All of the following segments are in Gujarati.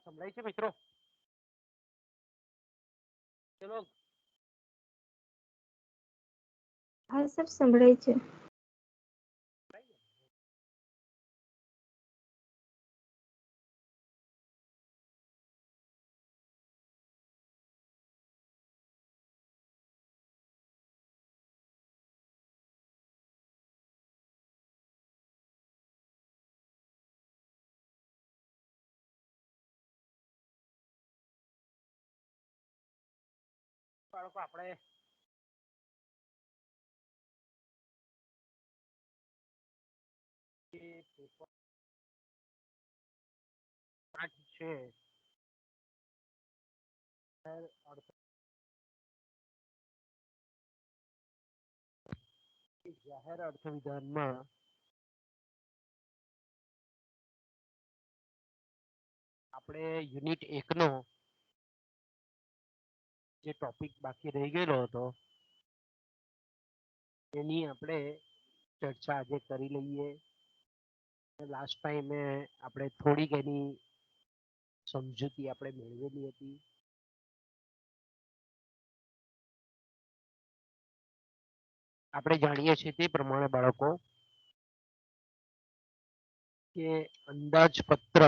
સંભળાય છે મિત્રો? ચલો હા સર સંભળાય છે. બાળકો આપણે છે જાહેર અર્થવિધાનમાં આપણે યુનિટ 1 નો જે ટોપિક બાકી રહી ગયેલો હતો એની આપણે ચર્ચા આજે કરી લઈએ. લાસ્ટ ટાઈમે આપણે થોડીક એની સમજૂતી આપણે મેળવેલી હતી. આપણે જાણીએ છીએ તે પ્રમાણે બાળકો કે અંદાજપત્ર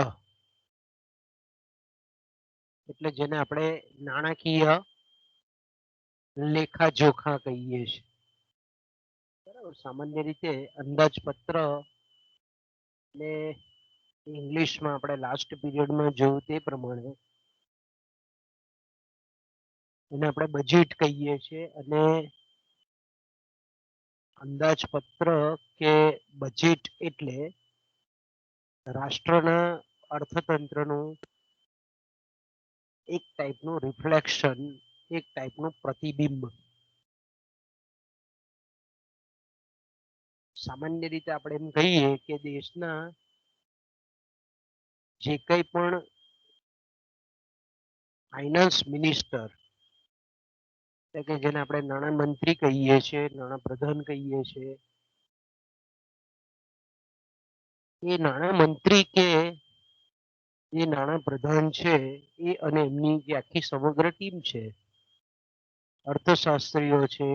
એટલે જેને આપણે નાણાકીય લેખાજોખા કહીએ છીએ. બરાબર, સામાન્ય રીતે અંદાજપત્ર ને ઇંગ્લિશમાં આપણે લાસ્ટ પીરિયડમાં જોયું તે પ્રમાણે એને આપણે બજેટ કહીએ છીએ. અને અંદાજપત્ર કે બજેટ એટલે રાષ્ટ્રના અર્થતંત્રનું એક ટાઈપનું રિફ્લેક્શન, એક ટાઈપનું પ્રતિબિંબ. સામાન્ય રીતે આપણે એમ કહીએ કે દેશના જે કંઈ પણ ફાઇનાન્સ મિનિસ્ટર કે જેને આપણે નાણામંત્રી કહીએ છીએ, નાણાપ્રધાન કહીએ છીએ, એ નાણામંત્રી કે એ નાણાપ્રધાન છે એ અને એમની જે આખી સમગ્ર ટીમ છે, અર્થશાસ્ત્રીઓ છે,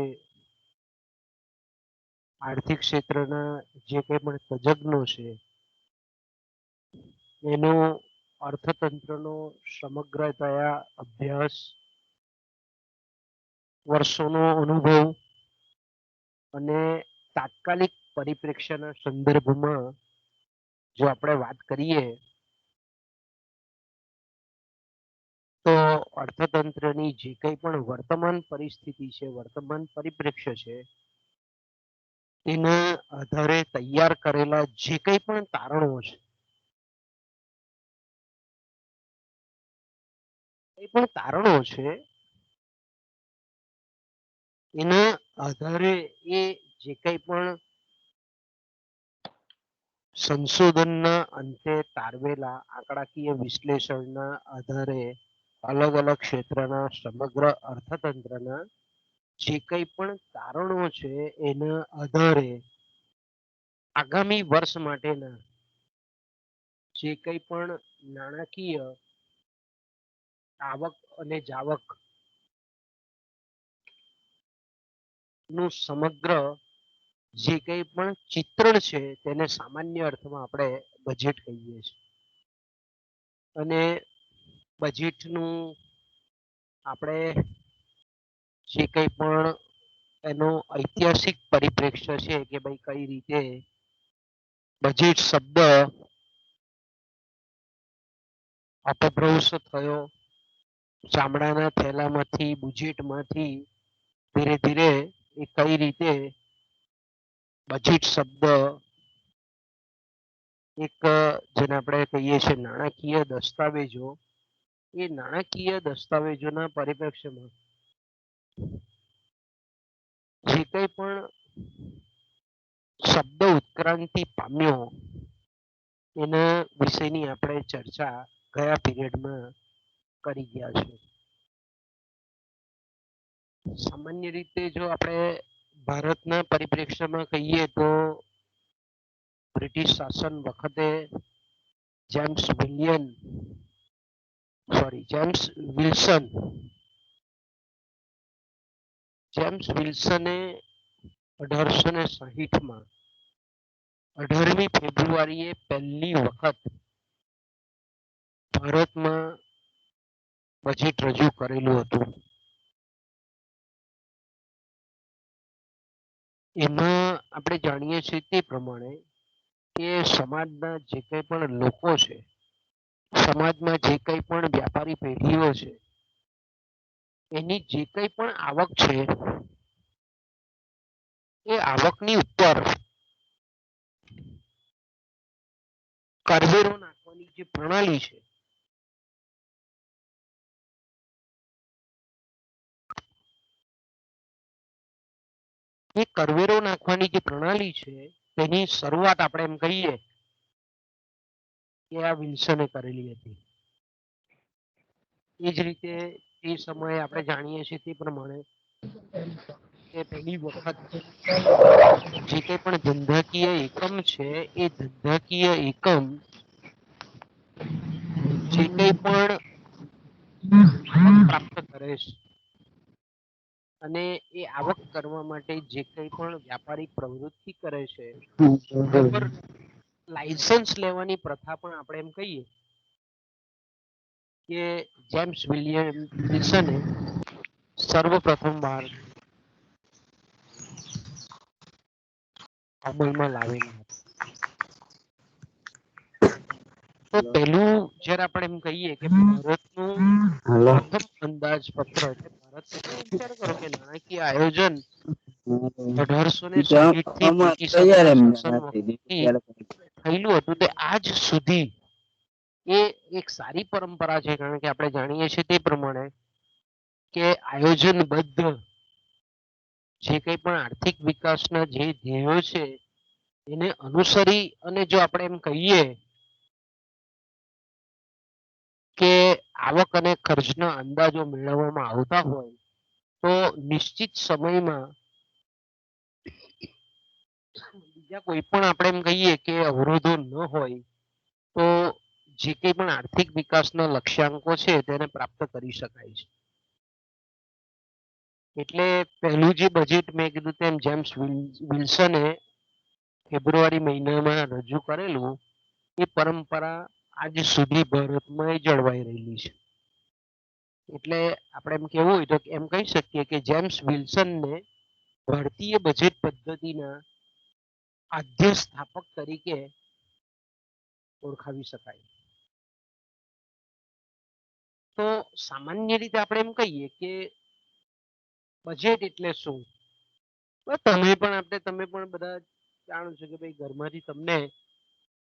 આર્થિક ક્ષેત્રના જે કંઈ પણ તજજ્ઞો છે, એનો અર્થતંત્રનો સમગ્રતયા અભ્યાસ, વર્ષોનો અનુભવ અને તાત્કાલિક પરિપ્રેક્ષ્યના સંદર્ભમાં જો આપણે વાત કરીએ તો અર્થતંત્રની જે કંઈ પણ વર્તમાન પરિસ્થિતિ છે, વર્તમાન પરિપ્રેક્ષ્ય છે, એના આધારે તૈયાર કરેલા જે કંઈ પણ તારણો છે, એ પણ તારણો છે એના આધારે એ જે કંઈ પણ સંશોધનના અંતે તારવેલા આંકડાકીય વિશ્લેષણના આધારે અલગ અલગ ક્ષેત્રના સમગ્ર અર્થતંત્રના જે કંઈ પણ તારણો છે એના આધારે આગામી વર્ષ માટેના જે કંઈ પણ નાણાકીય આવક અને જાવક નું સમગ્ર જે કંઈ પણ ચિત્રણ છે તેને સામાન્ય અર્થમાં આપણે બજેટ કહીએ છીએ. અને બજેટનું આપણે જે કંઈ પણ એનો ઐતિહાસિક પરિપ્રેક્ષ્ય છે કે ભાઈ કઈ રીતે બજેટ શબ્દ અપભ્રંશ થયો, ચામડાના થેલામાંથી, બુજેટમાંથી ધીરે ધીરે એ કઈ રીતે બજેટ શબ્દ એક જેને આપણે કહીએ છીએ નાણાકીય દસ્તાવેજો, એ નાણાકીય દસ્તાવેજોના પરિપ્રેક્ષ્યમાં જે કંઈ પણ શબ્દ ઉત્ક્રાંતિ પામ્યો એના વિશેની આપણે ચર્ચા ગયા પીરિયડમાં કરી ગયા છે. સામાન્ય રીતે જો આપણે ભારતના પરિપ્રેક્ષ્યમાં કહીએ તો બ્રિટિશ શાસન વખતે જેમ્સ વિલિયન સોરી જેમ્સ વિલ્સને 1860માં 18મી ફેબ્રુઆરીએ પહેલી વખત ભારતમાં બજેટ રજૂ કરેલું હતું. એમાં આપણે જાણીએ છીએ તે પ્રમાણે કે સમાજના જે કંઈ પણ લોકો છે, સમાજમાં જે કંઈ પણ વ્યાપારી પેઢીઓ છે, એની જે કંઈ પણ આવક છે એ આવકની ઉપર કરવેરો નાખવાની જે પ્રણાલી છે એ કરવેરો નાખવાની જે પ્રણાલી છે તેની શરૂઆત આપણે એમ કહીએ કે આ વિલ્સને કરેલી હતી. એ જ રીતે એ સમયે આપણે જાણીએ છીએ તે પ્રમાણે કે પહેલી વખત જે કંઈ પણ ધંધાકીય એકમ છે એ ધંધાકીય એકમ જે કંઈ પણ આવક પ્રાપ્ત કરે છે અને એ આવક કરવા માટે જે કંઈ પણ વ્યાપારી પ્રવૃત્તિ કરે છે એના પર લાયસન્સ લેવાની પ્રથા પણ આપણે એમ કહીએ કે જેમ્સ વિલ્સને સર્વપ્રથમ વાર અમલમાં લાવેલી હતી. તો પહેલું જ્યારે આપણે એમ કહીએ કે ભારતનું પ્રથમ અંદાજપત્ર એટલે ભારતનું વિચાર કરો કે નાણાકીય આયોજન 1860 થી બ્રિટિશોના શાસન વખતથી થયેલું હતું તે આજ સુધી એ એક સારી પરંપરા છે. કારણ કે આપણે જાણીએ છીએ તે પ્રમાણે કે આયોજનબદ્ધ જે કંઈ પણ આર્થિક વિકાસના જે ધ્યેયો છે એને અનુસરી અને જો આપણે એમ કહીએ કે આવક અને ખર્ચના અંદાજો મેળવવામાં આવતા હોય તો નિશ્ચિત સમયમાં બીજા કોઈ પણ આપણે એમ કહીએ કે અવરોધો ન હોય તો જે કંઈ પણ આર્થિક વિકાસના લક્ષ્યાંકો છે તેને પ્રાપ્ત કરી શકાય છે. એટલે પહેલું જે બજેટ મેં કીધું તેમ જેમ્સ વિલ્સને ફેબ્રુઆરી મહિનામાં રજૂ કરેલું એ પરંપરા આજ સુધી ભારતમાં જળવાઈ રહેલી છે. એટલે આપણે એમ કેવું હોય તો એમ કહી શકીએ કે જેમ્સ વિલ્સનને ભારતીય બજેટ પદ્ધતિના આદ્ય સ્થાપક તરીકે ઓળખાવી શકાય. તો સામાન્ય રીતે આપણે એમ કહીએ કે બજેટ એટલે શું? તમે પણ બધા જાણો છો કે ભાઈ ઘરમાંથી તમને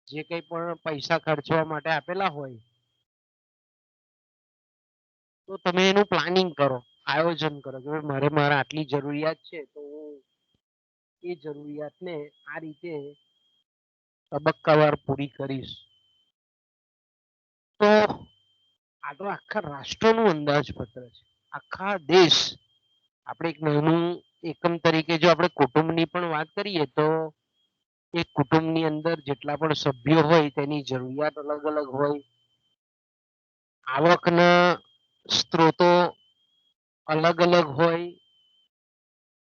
જે કંઈ પણ પૈસા ખર્ચવા માટે આપેલા હોય તો તમે એનું પ્લાનિંગ કરો, આયોજન કરો કે મારે મારા આટલી જરૂરિયાત છે તો હું એ જરૂરિયાતને આ રીતે તબક્કાવાર પૂરી કરીશ. તો આ તો આખા રાષ્ટ્રનું અંદાજપત્ર છે. આખા દેશ આપણે એક નાનું એકમ તરીકે જો આપણે કુટુંબની પણ વાત કરીએ તો એક કુટુંબની અંદર જેટલા પણ સભ્યો હોય તેની જરૂરિયાત અલગ અલગ હોય. આવકના સ્ત્રોતો અલગ અલગ હોય.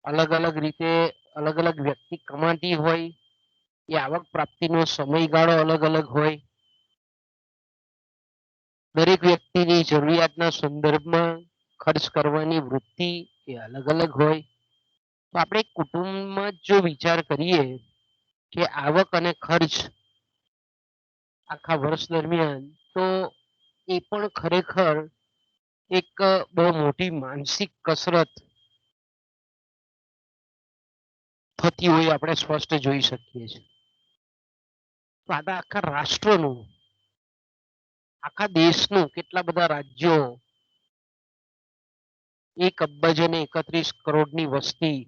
અલગ અલગ રીતે અલગ અલગ વ્યક્તિ કમાતી હોય. એ આવક પ્રાપ્તિનો સમયગાળો અલગ અલગ હોય. દરેક વ્યક્તિની જરૂરિયાતના સંદર્ભમાં ખર્ચ કરવાની વૃત્તિ એ અલગ અલગ હોય. તો આપણે કુટુંબમાં જો વિચાર કરીએ કે આવક અને ખર્ચ આખા વર્ષ દરમિયાન તો એ પણ ખરેખર એક બહુ મોટી માનસિક કસરત થતી હોય આપણે સ્પષ્ટ જોઈ શકીએ છીએ. તો આ આખા રાષ્ટ્રનું આખા દેશનું કેટલા બધા રાજ્યો 1 અબજ અને 31 કરોડની વસ્તી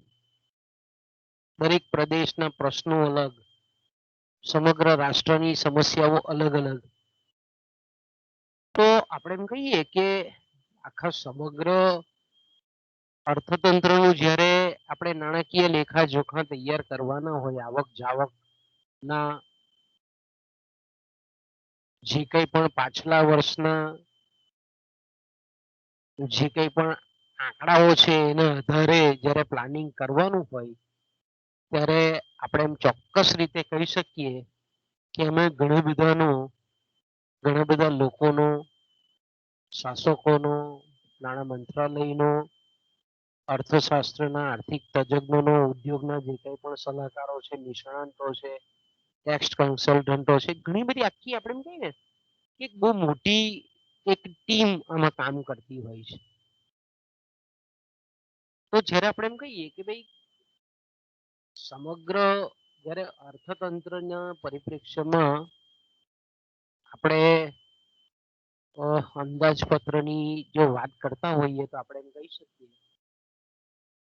દરેક પ્રદેશના પ્રશ્નો અલગ સમગ્ર રાષ્ટ્રની સમસ્યાઓ અલગ અલગ. તો આપણે એમ કહીએ કે આખા સમગ્ર અર્થતંત્રનું જ્યારે આપણે નાણાકીય લેખાજોખા તૈયાર કરવાના હોય આવક જાવકના જે કંઈ પણ પાછલા વર્ષના જે કંઈ પણ આંકડાઓ છે એના આધારે જ્યારે પ્લાનિંગ કરવાનું હોય ત્યારે આપણે એમ ચોક્કસ રીતે કહી શકીએ કે અમે ઘણા બધા લોકોનો, શાસકોનો, નાણાં મંત્રાલયનો, અર્થશાસ્ત્રના આર્થિક તજજ્ઞોનો, ઉદ્યોગના જે કંઈ પણ સલાહકારો છે, નિષ્ણાંતો છે, ટેક્સ કન્સલ્ટન્ટો છે, ઘણી બધી આખી આપણે એમ કહીએ ને કે બહુ મોટી એક ટીમ આમાં કામ કરતી હોય છે. તો જ્યારે આપણે એમ કહીએ કે ભાઈ સમગ્ર જ્યારે અર્થતંત્રના પરિપ્રેક્ષ્યમાં આપણે અંદાજપત્રની જો વાત કરતા હોઈએ તો આપણે એમ કહી શકીએ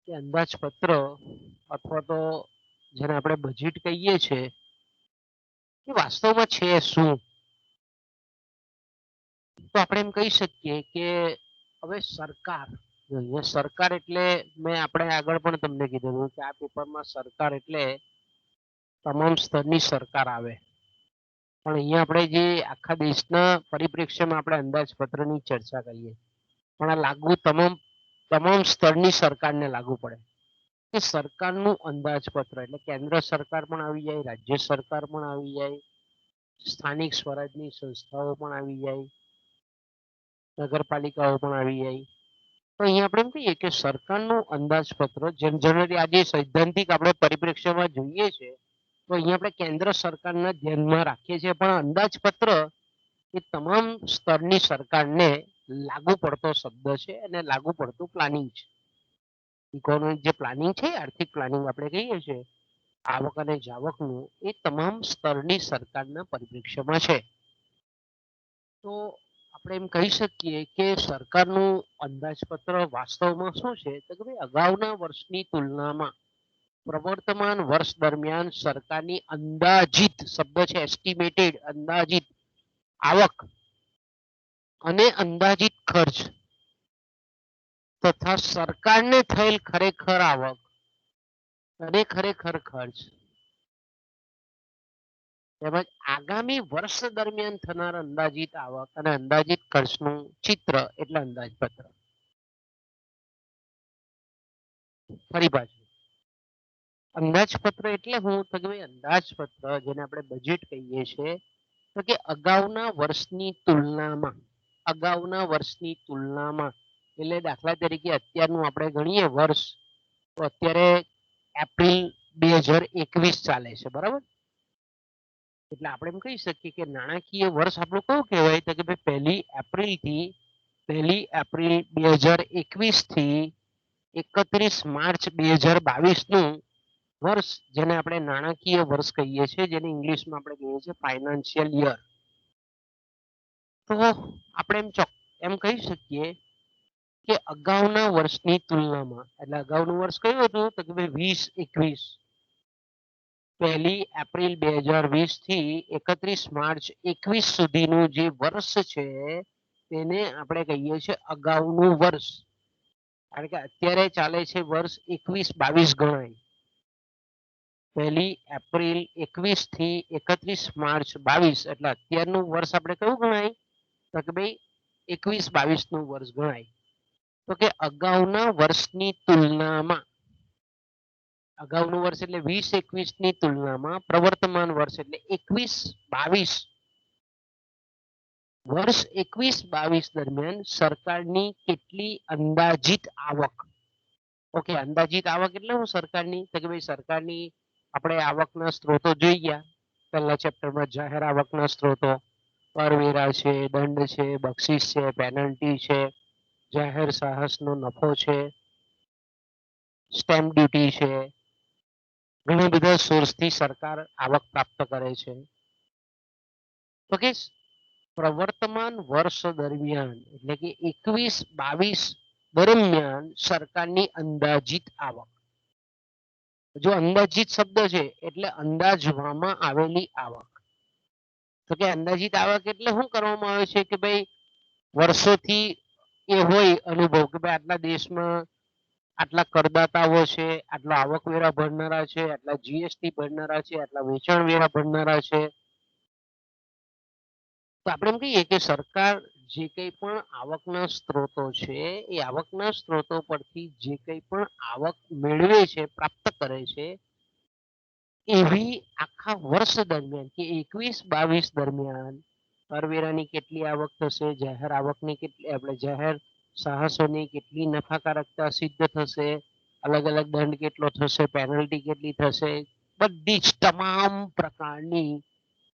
કે અંદાજપત્ર અથવા તો જેને આપણે બજેટ કહીએ છીએ એ વાસ્તવમાં છે શું? તો આપણે એમ કહી શકીએ કે હવે સરકાર એટલે મેં આપણે આગળ પણ તમને કીધું કે આ પેપરમાં સરકાર એટલે તમામ સ્તરની સરકાર આવે. પણ અહીંયા આપણે જે આખા દેશના પરિપ્રેક્ષ્યમાં આપણે અંદાજપત્રની ચર્ચા કરીએ પણ આ લાગુ તમામ સ્તરની સરકારને લાગુ પડે કે સરકારનું અંદાજપત્ર એટલે કેન્દ્ર સરકાર પણ આવી જાય, રાજ્ય સરકાર પણ આવી જાય, સ્થાનિક સ્વરાજની સંસ્થાઓ પણ આવી જાય, નગરપાલિકાઓ પણ આવી જાય. તો અહીંયા આપણે એમ કહીએ કે સરકારનું અંદાજપત્ર જનરલી આજે સૈદ્ધાંતિક આપણે પરિપ્રેક્ષ્યમાં જોઈએ છે તો અહીંયા આપણે કેન્દ્ર સરકારના ધ્યાનમાં રાખીએ છીએ પણ અંદાજપત્ર એ તમામ સ્તરની સરકારને લાગુ પડતો શબ્દ છે અને લાગુ પડતું પ્લાનિંગ છે. ઇકોનોમિક જે પ્લાનિંગ છે આર્થિક પ્લાનિંગ આપણે કહીએ છીએ આવક અને જાવકનું એ તમામ સ્તરની સરકારના પરિપ્રેક્ષ્યમાં છે. તો આપણે એમ કહી શકીએ કે સરકારનું અંદાજપત્ર વાસ્તવમાં શું છે તો કે ભાઈ અગાઉના વર્ષની તુલનામાં પ્રવર્તમાન વર્ષ દરમિયાન સરકારની અંદાજિત શબ્દ છે એસ્ટિમેટેડ અંદાજિત આવક અને અંદાજિત ખર્ચ તથા સરકારને થયેલ ખરેખર આવક અને ખરેખર ખર્ચ તેમજ આગામી વર્ષ દરમિયાન થનાર અંદાજિત આવક અને અંદાજિત ખર્ચનું ચિત્ર એટલે અંદાજપત્ર. ફરી પાછું અંદાજપત્ર એટલે હું તો કે ભાઈ અંદાજપત્ર જેને આપણે બજેટ કહીએ છીએ તો કે અગાઉના વર્ષની તુલનામાં એટલે દાખલા તરીકે અત્યારનું આપણે ગણીએ વર્ષ તો અત્યારે એપ્રિલ 2021 ચાલે છે બરાબર. એટલે આપણે એમ કહી શકીએ કે નાણાકીય વર્ષ આપણું કયું કહેવાય તો કે ભાઈ 1 એપ્રિલ 2021 થી 31 માર્ચ 2022 નું વર્ષ જેને આપણે નાણાકીય વર્ષ કહીએ છીએ જેને ઇંગ્લિશમાં આપણે કહીએ છીએ ફાઇનાન્શિયલ યર. તો આપણે એમ કહી શકીએ કે અગાઉના વર્ષની તુલનામાં એટલે અગાઉનું વર્ષ કયું હતું તો કે ભાઈ 2021 1 એપ્રિલ 2020 થી 31 માર્ચ 21 સુધીનું જે વર્ષ છે તેને આપણે કહીએ છીએ અગાઉનું વર્ષ. કારણ કે અત્યારે ચાલે છે વર્ષ 21-22 ગણાય. 1 એપ્રિલ 21 થી 31 માર્ચ 22 એટલે અત્યારનું વર્ષ આપણે કયું ગણાય તો કે ભાઈ 21-22 નું વર્ષ ગણાય. તો કે અગાઉના વર્ષની તુલનામાં અગાઉનું વર્ષ એટલે 20-21 ની તુલનામાં પ્રવર્તમાન વર્ષ એટલે 21-22 વર્ષ 21-22 દરમિયાન સરકારની કેટલી અંદાજિત આવક. ઓકે અંદાજિત આવક એટલે શું સરકારની તો કે ભાઈ સરકારની આપણે આવકના સ્ત્રોતો જોઈ ગયા પહેલા ચેપ્ટરમાં જાહેર આવકના સ્ત્રોતો કરવેરા છે, દંડ છે, બક્ષિસ છે, પેનલ્ટી છે, જાહેર સાહસનો નફો છે, સ્ટેમ્પ ડ્યુટી છે, ઘણા બધા સોર્સથી સરકાર આવક પ્રાપ્ત કરે છે. તો કે પ્રવર્તમાન વર્ષ દરમિયાન એટલે કે 21-22 દરમિયાન સરકારની અંદાજિત આવક. જો અંદાજિત શબ્દ છે એટલે અંદાજવામાં આવેલી આવક. તો કે અંદાજિત આવક એટલે શું કરવામાં આવે છે કે ભાઈ વર્ષોથી એ હોય અનુભવ કે ભાઈ આટલા દેશમાં આટલા કરદાતાઓ છે, આટલા આવકવેરા ભરનારા છે, આટલા જીએસટી ભરનારા છે, આટલા વેચાણ વેરા ભરનારા છે. તો આપણે એમ કહીએ કે સરકાર જે કંઈ પણ આવકના સ્ત્રોતો છે એ આવકના સ્ત્રોતો પરથી જે કંઈ પણ આવક મેળવે છે, પ્રાપ્ત કરે છે, એવી આખા વર્ષ દરમિયાન કે 21-22 દરમિયાન કરવેરાની કેટલી આવક થશે, જાહેર આવકની કેટલી, આપણે જાહેર સાહસોની કેટલી નફાકારકતા સિદ્ધ થશે, અલગ અલગ દંડ કેટલો થશે, પેનલ્ટી કેટલી થશે, બધી જ તમામ પ્રકારની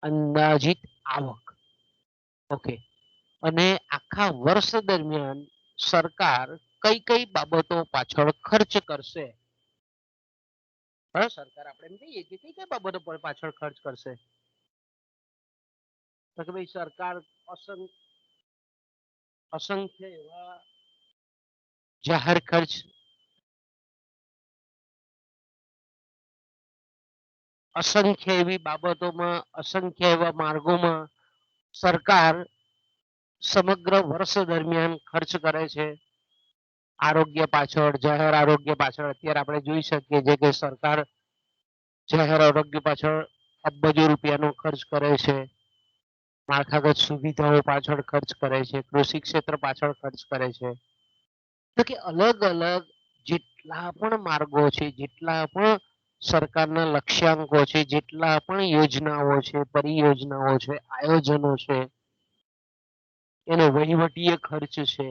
અંદાજિત આવક. ઓકે. અને આખા વર્ષ દરમિયાન સરકાર કઈ કઈ બાબતો પાછળ ખર્ચ કરશે. સરકાર આપણે એમ કહીએ કે કઈ કઈ બાબતો પર પાછળ ખર્ચ કરશે. તો કે ભાઈ સરકાર અસંખ્ય એવા જાહેર ખર્ચ, અસંખ્ય એવી બાબતોમાં, અસંખ્ય એવા માર્ગોમાં સરકાર સમગ્ર વર્ષ દરમિયાન ખર્ચ કરે છે. આરોગ્ય પાછળ, જાહેર આરોગ્ય પાછળ અત્યારે આપણે જોઈ શકીએ છીએ કે સરકાર જાહેર આરોગ્ય પાછળ અબજો રૂપિયાનો ખર્ચ કરે છે. માળખાગત સુવિધાઓ પાછળ ખર્ચ કરે છે, કૃષિ ક્ષેત્ર પાછળ ખર્ચ કરે છે. તો કે અલગ અલગ જેટલા પણ માર્ગો છે, જેટલા પણ સરકારના લક્ષ્યાંકો છે, જેટલા પણ યોજનાઓ છે, પરિયોજનાઓ છે, આયોજનો છે, એનો વહીવટીય ખર્ચ છે,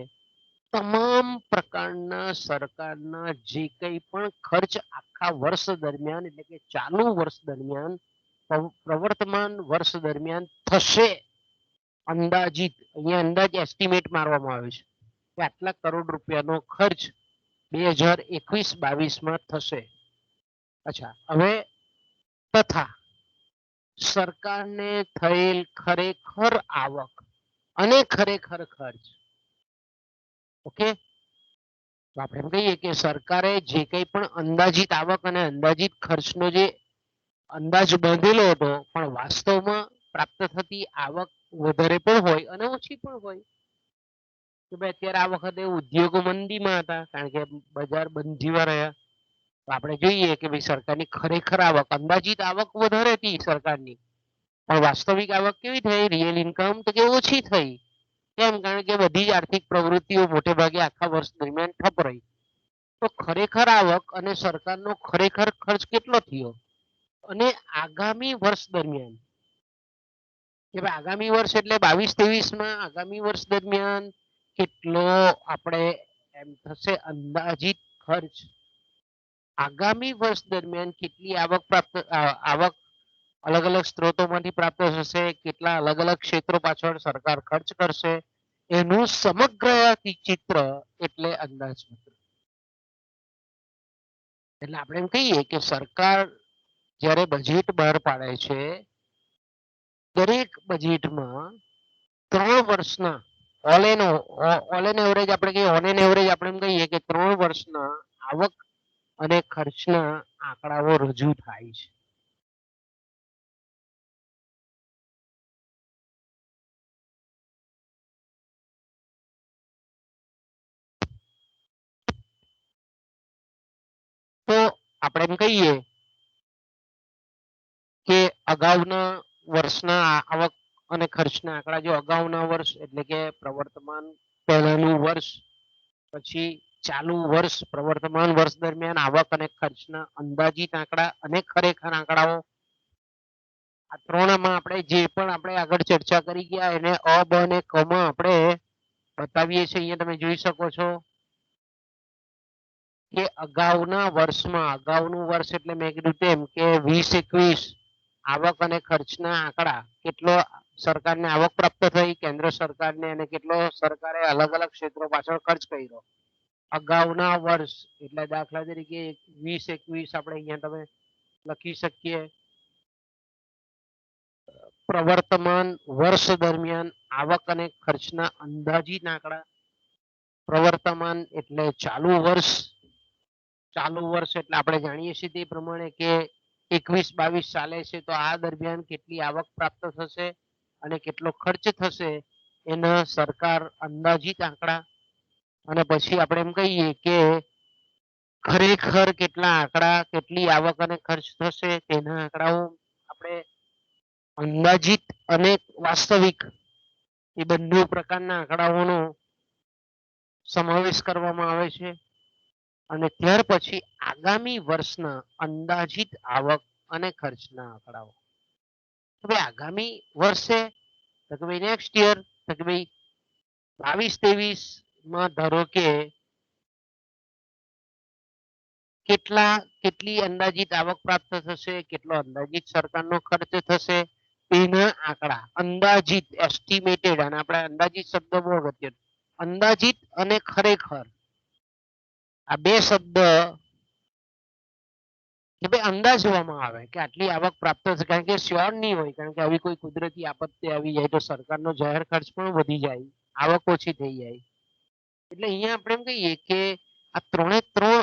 તમામ પ્રકારના સરકારના જે કંઈ પણ ખર્ચ આખા વર્ષ દરમિયાન એટલે કે ચાલુ વર્ષ દરમિયાન, પ્રવર્તમાન વર્ષ દરમિયાન થશે, અંદાજિત અહીંયા અંદાજ એસ્ટિમેટ મારવામાં આવ્યો છે કે આટલા કરોડ રૂપિયાનો ખર્ચ 2021-22 માં થશે. અચ્છા, હવે તથા સરકારને થયેલ ખરેખર આવક અને ખરેખર ખર્ચ. ઓકે, તો આપણે એમ કહીએ કે સરકારે જે કંઈ પણ અંદાજિત આવક અને અંદાજિત ખર્ચનો જે અંદાજ બાંધેલો હતો, પણ વાસ્તવમાં પ્રાપ્ત થતી આવક વધારે પણ હોય અને ઓછી પણ હોય. કે ભાઈ અત્યારે આ વખતે ઉદ્યોગો મંદીમાં હતા કારણ કે બજાર બંધ જેવા રહ્યા. તો આપણે જોઈએ કે ભાઈ સરકારની ખરેખર આવક, અંદાજિત આવક વધારે હતી સરકારની, પણ વાસ્તવિક આવક કેવી થઈ? રિયલ ઇન્કમ તો કે ઓછી થઈ. કેમ? કારણ કે બધી જ આર્થિક પ્રવૃત્તિઓ મોટે ભાગે આખા વર્ષ દરમિયાન ઠપ રહી. તો ખરેખર આવક અને સરકારનો ખરેખર ખર્ચ કેટલો થયો? અને આગામી વર્ષ દરમિયાન, કે ભાઈ આગામી વર્ષ એટલે 22-23 માં આગામી વર્ષ દરમિયાન કેટલો આપણે એમ થશે અંદાજિત ખર્ચ, આગામી વર્ષ દરમિયાન કેટલી આવક પ્રાપ્ત, આવક અલગ અલગ સ્ત્રોતોમાંથી પ્રાપ્ત થશે, કેટલા અલગ અલગ ક્ષેત્રો પાછળ સરકાર ખર્ચ કરશે, એનું સમગ્ર ચિત્ર એટલે અંદાજપત્ર. એટલે આપણે એમ કહીએ કે સરકાર જ્યારે બજેટ બહાર પાડે છે, દરેક બજેટમાં 3 વર્ષના ઓલ એન એવરેજ આપણે કહીએ, ઓન એન એવરેજ આપણે એમ કહીએ કે 3 વર્ષના આવક અને ખર્ચના આંકડાઓ રજૂ થાય છે. તો આપણે એમ કહીએ કે અગાઉના વર્ષના આવક અને ખર્ચના આંકડા, જો અગાઉના વર્ષ એટલે કે પ્રવર્તમાન પહેલાનું વર્ષ, પછી ચાલુ વર્ષ, પ્રવર્તમાન વર્ષ દરમિયાન આવક અને ખર્ચના અંદાજિત આંકડા અને ખરેખર આંકડાઓ, આ ત્રણમાં આપણે જે પણ આપણે આગળ ચર્ચા કરી ગયા એને અ, બ અને ક માં આપણે બતાવીએ છીએ. અહીંયા તમે જોઈ શકો છો કે અગાઉના વર્ષમાં, અગાઉનું વર્ષ એટલે મેં કીધું તેમ કે 20-21 આવક અને ખર્ચના આંકડા, કેટલો સરકારને આવક પ્રાપ્ત થઈ કેન્દ્ર સરકારને, અને કેટલો સરકારે અલગ અલગ ક્ષેત્રો પાછળ ખર્ચ કર્યો અગાઉના વર્ષ. એટલે દાખલા તરીકે 20-21 આપણે અહીંયા તમે લખી શકીએ પ્રવર્તમાન વર્ષ દરમિયાન આવક અને ખર્ચના અંદાજિત આંકડા. પ્રવર્તમાન એટલે ચાલુ વર્ષ, ચાલુ વર્ષ એટલે આપણે જાણીએ છીએ તે પ્રમાણે કે 21-22 ચાલે છે, તો આ દરમિયાન કેટલી આવક પ્રાપ્ત થશે અને કેટલો ખર્ચ થશે એના સરકાર અંદાજિત આંકડા. અને પછી આપણે એમ કહીએ કે ખરેખર કેટલા આંકડા, કેટલી આવક અને ખર્ચ થશે તેના આંકડાઓ આપણે અંદાજિત અને વાસ્તવિક એ બંને પ્રકારના આંકડાઓનો સમાવેશ કરવામાં આવે છે અને ત્યાર પછી આગામી વર્ષના અંદાજિત આવક અને ખર્ચના આંકડાઓ. હવે આગામી વર્ષે તો કે ભાઈ નેક્સ્ટ યર તો કે ભાઈ 22-23 માં ધારો કે કેટલી અંદાજિત આવક પ્રાપ્ત થશે, કેટલો અંદાજિત સરકારનો ખર્ચ થશે, એના આંકડા અંદાજિત એસ્ટિમેટેડ. અને આપણે અંદાજિત શબ્દ બહુ અગત્યનો, અંદાજિત અને ખરેખર આ બે શબ્દ કે ભાઈ અંદાજવામાં આવે કે આટલી આવક પ્રાપ્ત થશે, કારણ કે શ્યોર નહીં હોય, કારણ કે આવી કોઈ કુદરતી આપત્તિ આવી જાય તો સરકારનો જાહેર ખર્ચ પણ વધી જાય, આવક ઓછી થઈ જાય. એટલે અહીંયા આપણે એમ કહીએ કે આ ત્રણે ત્રણ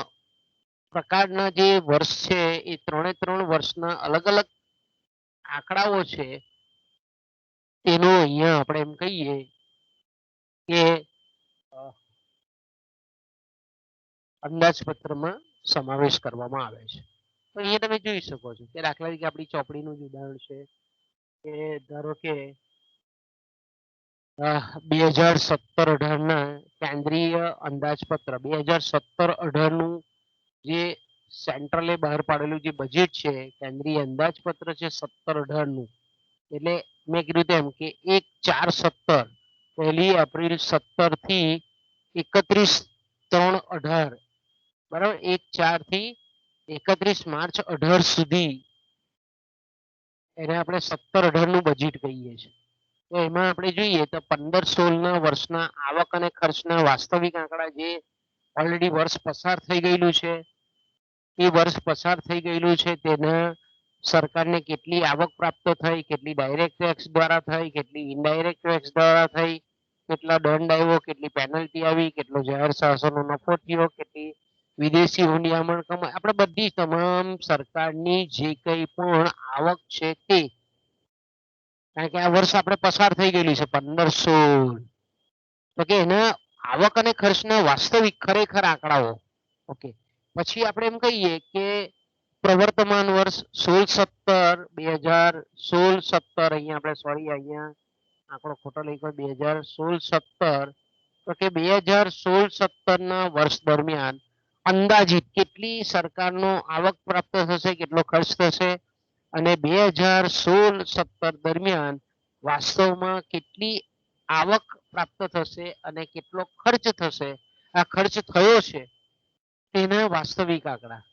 પ્રકારના જે વર્ષ છે એ ત્રણ વર્ષના અલગ અલગ આંકડાઓ છે તેનો અહીંયા આપણે એમ કહીએ કે અંદાજપત્રમાં સમાવેશ કરવામાં આવે છે. તો અહીંયા તમે જોઈ શકો છો કે દાખલા તરીકે આપણી ચોપડીનું જ ઉદાહરણ છે કે ધારો કે 2017-18 કેન્દ્રીય અંદાજપત્ર 2017-18 નું જે સેન્ટ્રલે બહાર પાડેલું જે બજેટ છે, કેન્દ્રીય અંદાજપત્ર છે 17-18 નું, એટલે મેં કીધું તેમ કે 1/4-17 1 એપ્રિલ 17 થી 31/3/18 બરાબર, 1/4 થી 31 માર્ચ 18 સુધી એને આપણે 17-18 નું બજેટ કહીએ છીએ. તો એમાં આપણે જોઈએ તો 15-16 વર્ષના આવક અને ખર્ચના વાસ્તવિક આંકડા જે ઓલરેડી વર્ષ પસાર થઈ ગયેલું છે, એ વર્ષ પસાર થઈ ગયેલું છે તેના સરકારને કેટલી આવક પ્રાપ્ત થઈ, કેટલી ડાયરેક્ટ ટેક્સ દ્વારા થઈ, કેટલી ઇનડાયરેક્ટ ટેક્સ દ્વારા થઈ, કેટલા દંડ આવ્યો, કેટલી પેનલ્ટી આવી, કેટલો જાહેર શાસનનો નફો થયો, કેટલી વિદેશી હુંડિયામણ કમાય, આપણે બધી તમામ સરકારની જે કંઈ પણ આવક છે તે, કારણ કે આ વર્ષ આપણે પસાર થઈ ગયેલું છે 15-16, તો કે એના આવક અને ખર્ચના વાસ્તવિક ખરેખર આંકડાઓ. ઓકે, પછી આપણે એમ કહીએ કે પ્રવર્તમાન વર્ષ 16-17 2016-17, અહીંયા આપણે સોરી અહીંયા આંકડો ખોટો લખ્યો, 2016-17, તો કે 2016-17 ના વર્ષ દરમિયાન અંદાજિત કેટલી સરકારનો આવક પ્રાપ્ત થશે, કેટલો ખર્ચ થશે, અને 2016-17 દરમિયાન વાસ્તવમાં કેટલી આવક પ્રાપ્ત થશે અને કેટલો ખર્ચ થશે, આ ખર્ચ થયો છે તેના વાસ્તવિક આંકડા.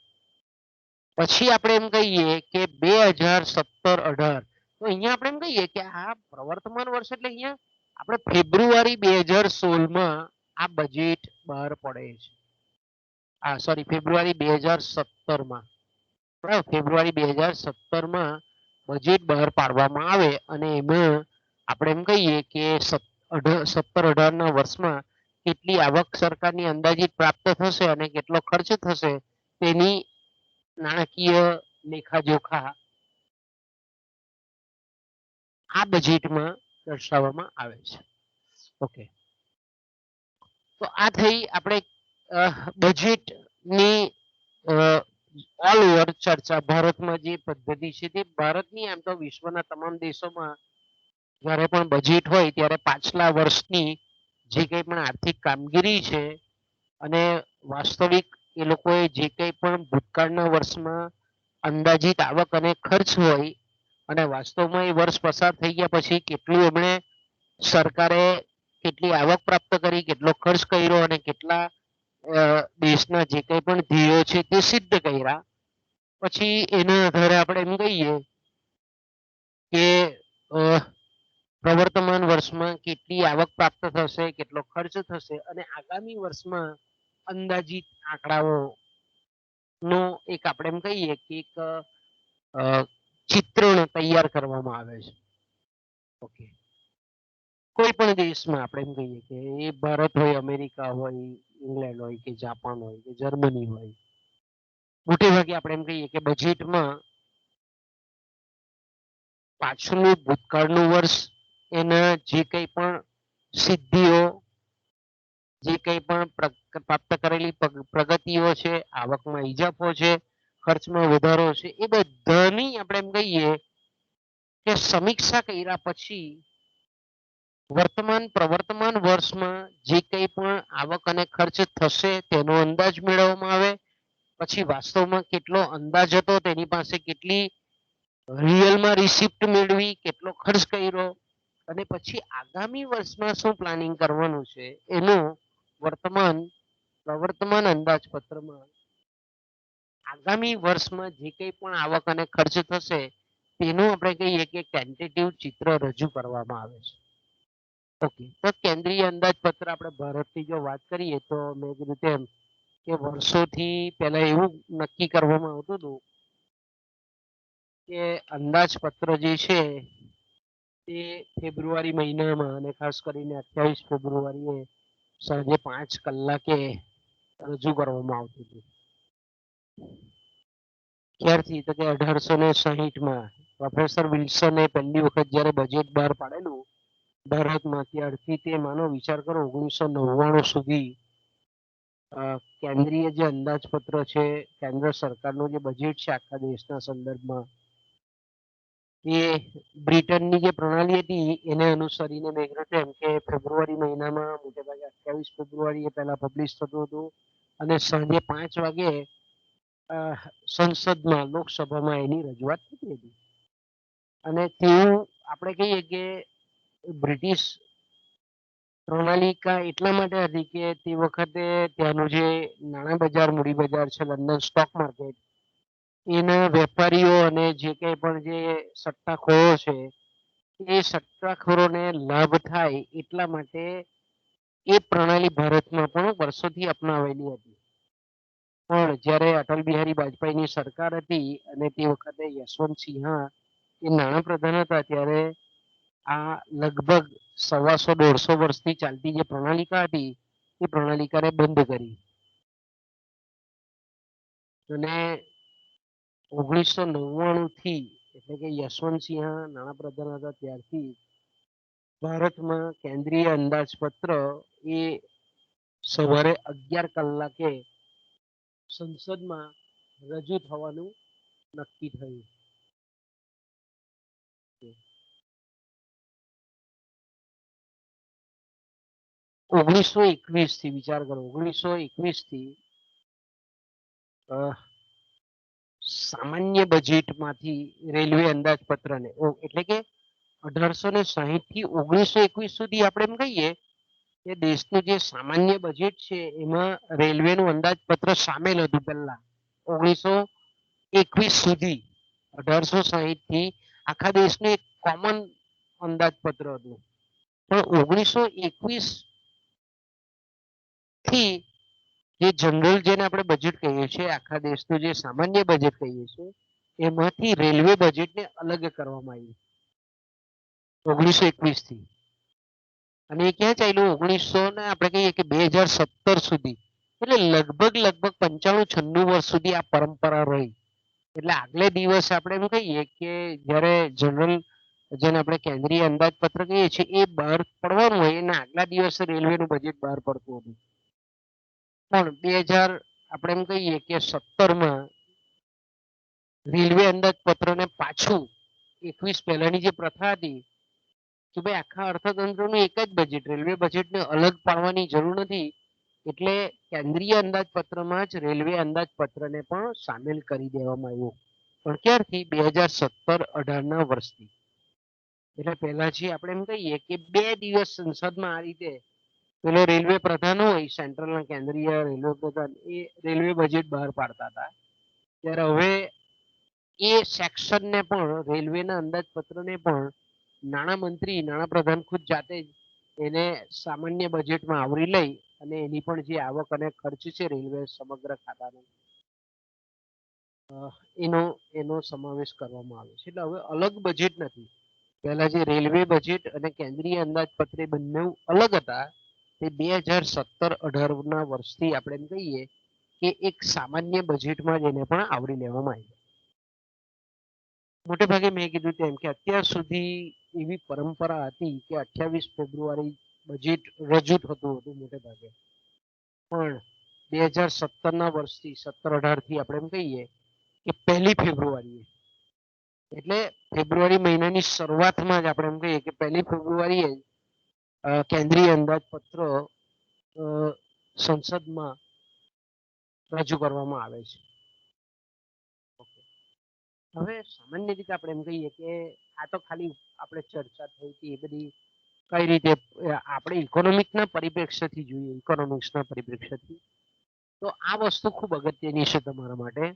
પછી આપણે એમ કહીએ કે 2017-18, તો અહીંયા આપણે એમ કહીએ કે આ પ્રવર્તમાન વર્ષ એટલે અહીંયા આપણે ફેબ્રુઆરી 2016 આ બજેટ બહાર પડે છે. સોરી, ફેબ્રુઆરી 2017 બરાબર, ફેબ્રુઆરી 2017 બજેટ બહાર પાડવામાં આવે અને એમાં આપણે એમ કહીએ કે 17-18 ના વર્ષમાં કેટલી આવક સરકારની અંદાજિત પ્રાપ્ત થશે અને કેટલો ખર્ચ થશે તેની નાણાકીય લેખાજોખા આ બજેટમાં દર્શાવવામાં આવે છે. ઓકે, તો આ થઈ આપણે બજેટની ઓલ ઓવર ચર્ચા. ભારતમાં જે પદ્ધતિ છે તે ભારતની, આમ તો વિશ્વના તમામ દેશોમાં જ્યારે પણ બજેટ હોય ત્યારે પાછલા વર્ષની જે કંઈ પણ આર્થિક કામગીરી છે અને વાસ્તવિક એ લોકોએ જે કંઈ પણ ભૂતકાળના વર્ષમાં અંદાજિત આવક અને ખર્ચ હોય અને વાસ્તવમાં એ વર્ષ પસાર થઈ ગયા પછી કેટલું એમણે સરકારે કેટલી આવક પ્રાપ્ત કરી, કેટલો ખર્ચ કર્યો અને કેટલા દેશના જે કંઈ પણ ધ્યેયો છે તે સિદ્ધ કર્યા, પછી એના આધારે આપણે એમ કહીએ કે પ્રવર્તમાન વર્ષમાં કેટલી આવક પ્રાપ્ત થશે, કેટલો ખર્ચ થશે અને આગામી વર્ષમાં અંદાજિત આંકડાઓ નો એક આપણે એમ કહીએ કે એક ચિત્રણ તૈયાર કરવામાં આવે છે. ઓકે, કોઈ પણ દેશમાં આપણે એમ કહીએ કે એ ભારત હોય, અમેરિકા હોય, ઇંગ્લેન્ડ હોય કે જાપાન હોય કે જર્મની હોય, મોટે ભાગે આપણે એમ કહીએ કે બજેટમાં પાછળનું ભૂતકાળનું વર્ષ, એના જે કંઈ પણ સિદ્ધિઓ, જે કંઈ પણ પ્રાપ્ત કરેલી પ્રગતિઓ છે, આવકમાં ઇજાફો છે, ખર્ચમાં વધારો છે, એ બધાની આપણે એમ કહીએ કે સમીક્ષા કર્યા પછી પ્રવર્તમાન વર્ષમાં જે કંઈ પણ આવક અને ખર્ચ થશે તેનો અંદાજ મેળવવામાં આવે. પછી વાસ્તવમાં કેટલો અંદાજ હતો તેની પાસે કેટલી રિયલમાં રિસિપ્ટ મેળવી, કેટલો ખર્ચ કર્યો અને પછી આગામી વર્ષમાં શું પ્લાનિંગ કરવાનું છે એનું પ્રવર્તમાન અંદાજપત્રમાં આગામી વર્ષમાં જે કંઈ પણ આવક અને ખર્ચ થશે તેનું આપણે કહીએ કે ટેન્ટેટિવ ચિત્ર રજૂ કરવામાં આવે છે. ઓકે, તો કેન્દ્રીય અંદાજપત્ર આપણે ભારતની જો વાત કરીએ તો મેં કીધું તેમ કે વર્ષોથી પહેલા એવું નક્કી કરવામાં આવતું હતું કે અંદાજપત્ર જે છે તે ફેબ્રુઆરી મહિનામાં અને ખાસ કરીને 28 ફેબ્રુઆરીએ સાંજે 5 કલાકે રજૂ કરવામાં આવતું હતું. ક્યારથી? તો કે 1860માં પ્રોફેસર વિલ્સને પહેલી વખત જ્યારે બજેટ બહાર પાડેલું ભારતમાં, ત્યારથી તે માનો વિચાર કરો 1999 સુધી કેન્દ્રીય જે અંદાજપત્ર છે, કેન્દ્ર સરકારનું જે બજેટ છે આખા દેશના સંદર્ભમાં, એ બ્રિટનની જે પ્રણાલી હતી એને અનુસરીને મેં કીધું તેમ કે ફેબ્રુઆરી મહિનામાં મોટેભાગે 28 ફેબ્રુઆરીએ પહેલા પબ્લિશ થતું હતું અને સાંજે 5 વાગે સંસદમાં, લોકસભામાં એની રજૂઆત થતી હતી. અને તેવું આપણે કહીએ કે બ્રિટિશ પ્રણાલિકા એટલા માટે હતી કે તે વખતે ત્યાંનું જે નાણાં બજાર, મૂડી બજાર છે, લંડન સ્ટોક માર્કેટ, એના વેપારીઓ અને જે કંઈ પણ જે સટ્ટાખોરો છે એ સટ્ટાખોરોને લાભ થાય એટલા માટે એ પ્રણાલી ભારતમાં પણ વર્ષોથી અપનાવેલી હતી. પણ જ્યારે અટલ બિહારી વાજપેયીની સરકાર હતી અને તે વખતે યશવંત સિન્હા એ નાણાપ્રધાન હતા ત્યારે આ લગભગ 125-150 વર્ષથી ચાલતી જે પ્રણાલિકા હતી એ પ્રણાલિકાને બંધ કરી અને 1999 થી એટલે કે યશવંત સિન્હા નાણાપ્રધાન હતા ત્યારથી ભારતમાં કેન્દ્રીય અંદાજપત્ર એ સવારે 11 કલાકે સંસદમાં રજૂ થવાનું નક્કી થયું. 1921 થી વિચાર કરો, 1921 થી સામાન્ય બજેટમાંથી રેલવે અંદાજપત્રને એટલે કે 1860 થી 1921 સુધી આપણે એમ કહીએ કે દેશનું જે સામાન્ય બજેટ છે એમાં રેલવેનું અંદાજપત્ર સામેલ હતું પહેલા 1921 સુધી. 1860 થી આખા દેશનું એક કોમન અંદાજપત્ર હતું. પણ 1921 થી જે જનરલ જેને આપણે બજેટ કહીએ છીએ, આખા દેશનું જે સામાન્ય બજેટ કહીએ છીએ, એમાંથી રેલવે બજેટને અલગ કરવામાં આવ્યું 1921 થી. અને એ ક્યાં ચાલ્યું? 1900 ને આપણે કહીએ કે 2017 સુધી. એટલે લગભગ 95-96 વર્ષ સુધી આ પરંપરા રહી. એટલે આગલે દિવસે આપણે એમ કહીએ કે જ્યારે જનરલ, જેને આપણે કેન્દ્રીય અંદાજપત્ર કહીએ છીએ, એ બહાર પડવાનું હોય એના આગલા દિવસે રેલવેનું બજેટ બહાર પડતું હતું. પણ 2000 આપણે એમ કહીએ કે 17માં રેલવે અંદાજપત્રને પાછું 21 પહેલાની જે પ્રથા હતી કે ભાઈ આખા અર્થતંત્રનું એક જ બજેટ, રેલવે બજેટને અલગ પાડવાની જરૂર નથી, એટલે કેન્દ્રીય અંદાજપત્રમાં જ રેલવે અંદાજપત્રને પણ સામેલ કરી દેવામાં આવ્યું. પણ ક્યારથી? 2017-18ના વર્ષથી. એટલે પહેલા જે આપણે એમ કહીએ કે 2 દિવસ સંસદમાં આ રીતે પેલો રેલવે પ્રધાન હોય, સેન્ટ્રલના કેન્દ્રીય રેલવે પ્રધાન, એ રેલવે બજેટ બહાર પાડતા હતા. ત્યારે હવે એ સેક્શનને પણ, રેલવેના અંદાજપત્રને પણ નાણામંત્રી, નાણાપ્રધાન ખુદ જાતે જ એને સામાન્ય બજેટમાં આવરી લઈ અને એની પણ જે આવક અને ખર્ચ છે રેલવે સમગ્ર ખાતાનો, એનો સમાવેશ કરવામાં આવે છે. એટલે હવે અલગ બજેટ નથી. પહેલા જે રેલવે બજેટ અને કેન્દ્રીય અંદાજપત્ર બંને અલગ હતા, તે 2017-18ના વર્ષથી આપણે એમ કહીએ કે એક સામાન્ય બજેટમાં જ એને પણ આવરી લેવામાં આવ્યું. મોટે ભાગે મેં કીધું તેમ કે અત્યાર સુધી એવી પરંપરા હતી કે 28 ફેબ્રુઆરી બજેટ રજૂ થતું હતું મોટે ભાગે. પણ 2017ના વર્ષથી 17-18થી આપણે એમ કહીએ કે 1 ફેબ્રુઆરીએ, એટલે ફેબ્રુઆરી મહિનાની શરૂઆતમાં જ આપણે એમ કહીએ કે 1 ફેબ્રુઆરીએ કેન્દ્રીય અંદાજપત્ર સંસદમાં રજૂ કરવામાં આવે છે. હવે સામાન્ય રીતે આપણે એમ કહીએ કે આ તો ખાલી આપણે ચર્ચા થઈ હતી એ બધી કઈ રીતે આપણે ઇકોનોમિક્સના પરિપ્રેક્ષ્યથી જોઈએ, ઇકોનોમિક્સના પરિપ્રેક્ષ્યથી તો આ વસ્તુ ખૂબ અગત્યની છે તમારા માટે,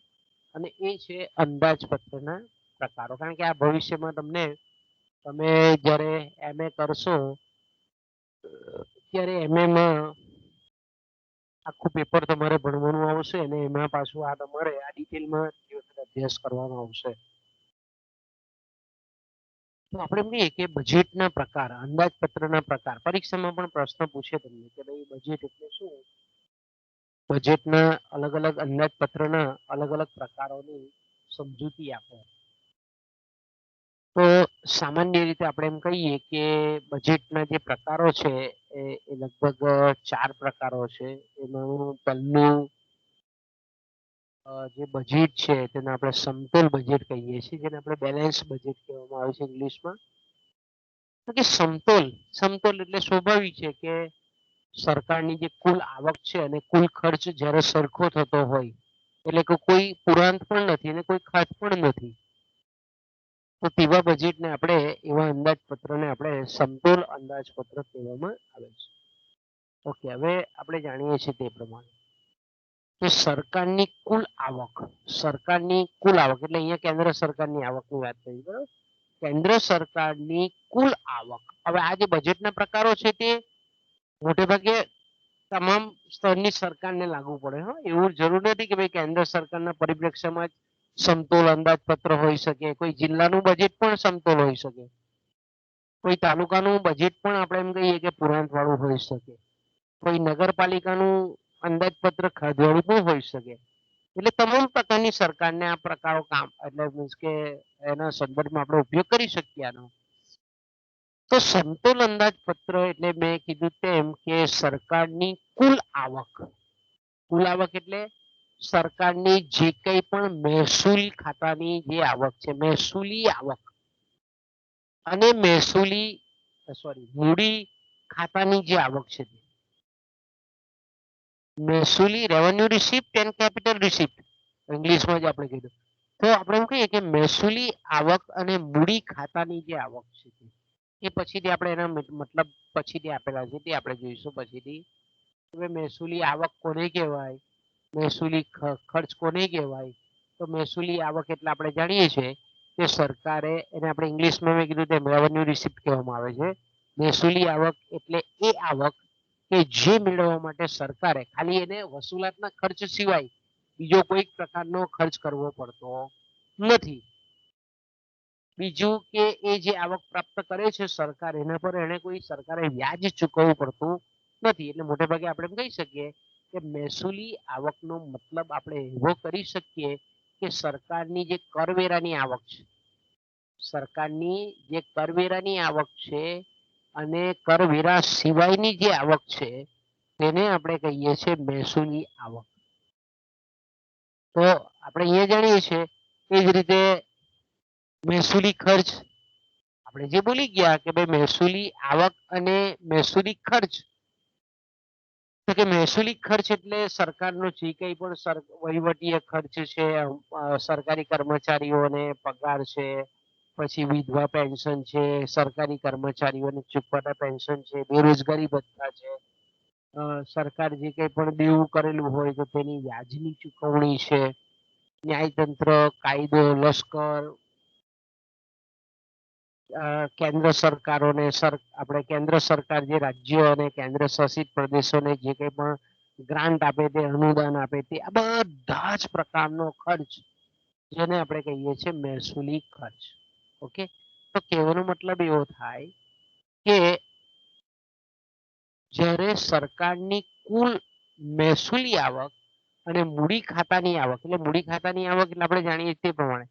અને એ છે અંદાજપત્રના પ્રકારો. કારણ કે આ ભવિષ્યમાં તમે જ્યારે MA કરશો ત્યારે MA આખું પેપર તમારે ભણવાનું આવશે અને એમાં પાછું આ તમારે આ ડિટેલમાં અભ્યાસ કરવાનો આવશે. તો આપણે એમ કહીએ કે બજેટના પ્રકાર, અંદાજપત્રના પ્રકાર, પરીક્ષામાં પણ પ્રશ્ન પૂછે તમને કે ભાઈ બજેટ એટલે શું? બજેટના અલગ અલગ અંદાજપત્રના અલગ અલગ પ્રકારોની સમજૂતી આપે. તો સામાન્ય રીતે આપણે એમ કહીએ કે બજેટના જે પ્રકારો છે એ લગભગ 4 પ્રકારો છે. એમાં પહેલું જે બજેટ છે તેને આપણે સમતોલ બજેટ કહીએ છીએ, જેને આપણે બેલેન્સ બજેટ કહેવામાં આવે છે ઇંગ્લિશમાં. તો કે સમતોલ એટલે સ્વાભાવિક છે કે સરકારની જે કુલ આવક છે અને કુલ ખર્ચ જ્યારે સરખો થતો હોય, એટલે કે કોઈ પુરાંત પણ નથી અને કોઈ ખાત પણ નથી, તો તેવા બજેટને આપણે એવા અંદાજપત્રને આપણે સમતોલ અંદાજપત્ર કહેવામાં આવે છે. ઓકે, હવે આપણે જાણીએ છીએ તે પ્રમાણે કે સરકારની કુલ આવક એટલે અહીંયા કેન્દ્ર સરકારની આવકની વાત કરી, બરાબર? કેન્દ્ર સરકારની કુલ આવક. હવે આ જે બજેટના પ્રકારો છે તે મોટે ભાગે તમામ સ્તરની સરકારને લાગુ પડે. એવું જરૂર નથી કે ભાઈ કેન્દ્ર સરકારના પરિપ્રેક્ષ્યમાં જ સમતોલ અંદાજપત્ર હોઈ શકે, કોઈ જિલ્લાનું બજેટ પણ સમતોલ હોઈ શકે, કોઈ તાલુકાનું બજેટ પણ આપણે એમ કહીએ કે પુરાંત વાળું હોઈ શકે, કોઈ નગરપાલિકાનું અંદાજપત્ર ખાધવાળું પણ હોઈ શકે. એટલે તમામ પ્રકારની સરકારને આ પ્રકારો કામ એટલે મીન્સ કે એના સંદર્ભમાં આપણે ઉપયોગ કરી શકીએ આનો. તો સમતોલ અંદાજપત્ર એટલે મેં કીધું તેમ કે સરકારની કુલ આવક એટલે સરકારની જે કંઈ પણ મહેસૂલ ખાતાની જે આવક છે, મહેસૂલી આવક અને મૂડી ખાતાની જે આવક છે, મહેસૂલી revenue receipt and capital receipt ઇંગ્લિશમાં જ આપણે કીધું. તો આપણે એમ કહીએ કે મહેસૂલી આવક અને મૂડી ખાતાની જે આવક છે એ પછીથી આપણે એના મતલબ પછીથી આપેલા છે તે આપણે જોઈશું પછીથી. હવે મહેસૂલી આવક કોને કહેવાય, મહેસૂલી ખર્ચ કોને કહેવાય? તો મહેસૂલી આવક એટલે આપણે જાણીએ છીએ કે સરકારે એને આપણે ઇંગ્લિશમાં મેં કીધું તેમ રેવન્યુ રિસિપ્ટ કહેવામાં આવે છે. મહેસૂલી આવક એટલે એ આવક કે જે મેળવવા માટે સરકારે ખાલી એને વસૂલાતના ખર્ચ સિવાય બીજો કોઈ પ્રકારનો ખર્ચ કરવો પડતો નથી. બીજું કે એ જે આવક પ્રાપ્ત કરે છે સરકાર, એના પર એને કોઈ સરકારે વ્યાજ ચૂકવવું પડતું નથી. એટલે મોટે ભાગે આપણે કહી શકીએ કે મહેસૂલી આવકનો મતલબ આપણે એવો કરી શકીએ કે સરકારની જે કરવેરાની આવક છે, સરકારની જે કરવેરાની આવક છે અને કરવેરા સિવાયની જે આવક છે તેને આપણે કહીએ છીએ મહેસૂલી આવક. તો આપણે અહીંયા જાણીએ છીએ એ જ રીતે મહેસૂલી ખર્ચ આપણે જે બોલી ગયા કે ભાઈ મહેસૂલી આવક અને મહેસૂલી ખર્ચ. તો કે મહેસૂલી ખર્ચ એટલે સરકારનો જે કંઈ પણ વહીવટીય ખર્ચ છે, સરકારી કર્મચારીઓને પગાર છે, પછી વિધવા પેન્શન છે, સરકારી કર્મચારીઓને ચૂકવાતા પેન્શન છે, બેરોજગારી ભથ્થા છે, સરકાર જે કંઈ પણ દેવું કરેલું હોય તો તેની વ્યાજની ચૂકવણી છે, ન્યાયતંત્ર, કાયદો, લશ્કર, કેન્દ્ર સરકારોને આપણે કેન્દ્ર સરકાર જે રાજ્યો અને કેન્દ્ર શાસિત પ્રદેશોને જે કંઈ પણ ગ્રાન્ટ આપે તે અનુદાન આપે તે આ બધા જ પ્રકારનો ખર્ચ જેને આપણે કહીએ છીએ મહેસૂલી ખર્ચ. ઓકે, તો કહેવાનો મતલબ એવો થાય કે જ્યારે સરકારની કુલ મહેસૂલી આવક અને મૂડી ખાતાની આવક, એટલે મૂડી ખાતાની આવક એટલે આપણે જાણીએ તે પ્રમાણે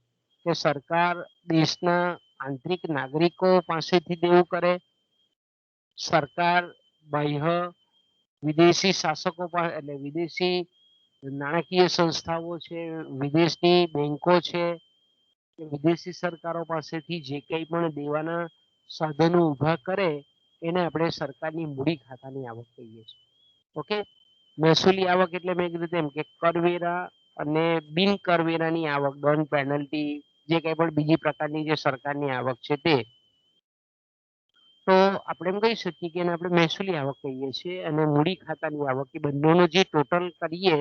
કે સરકાર દેશના આંતરિક નાગરિકો પાસેથી દેવું કરે, સરકાર બાહ્ય વિદેશી શાસકો એટલે વિદેશી નાણાકીય સંસ્થાઓ છે, વિદેશની બેંકો છે, વિદેશી સરકારો પાસેથી જે કંઈ પણ દેવાના સાધનો ઊભા કરે એને આપણે સરકારની મૂડી ખાતાની આવક કહીએ છીએ. ઓકે, મહેસૂલી આવક એટલે મેં કીધું તેમ કે કરવેરા અને બિન કરવેરાની આવક, દંડ, પેનલ્ટી, જે કંઈ પણ બીજી પ્રકારની જે સરકારની આવક છે તે. તો આપણે એમ કહી શકીએ કે એને આપણે મહેસૂલી આવક કહીએ છીએ, અને મૂડી ખાતાની આવક એ બંનેનો જે ટોટલ કરીએ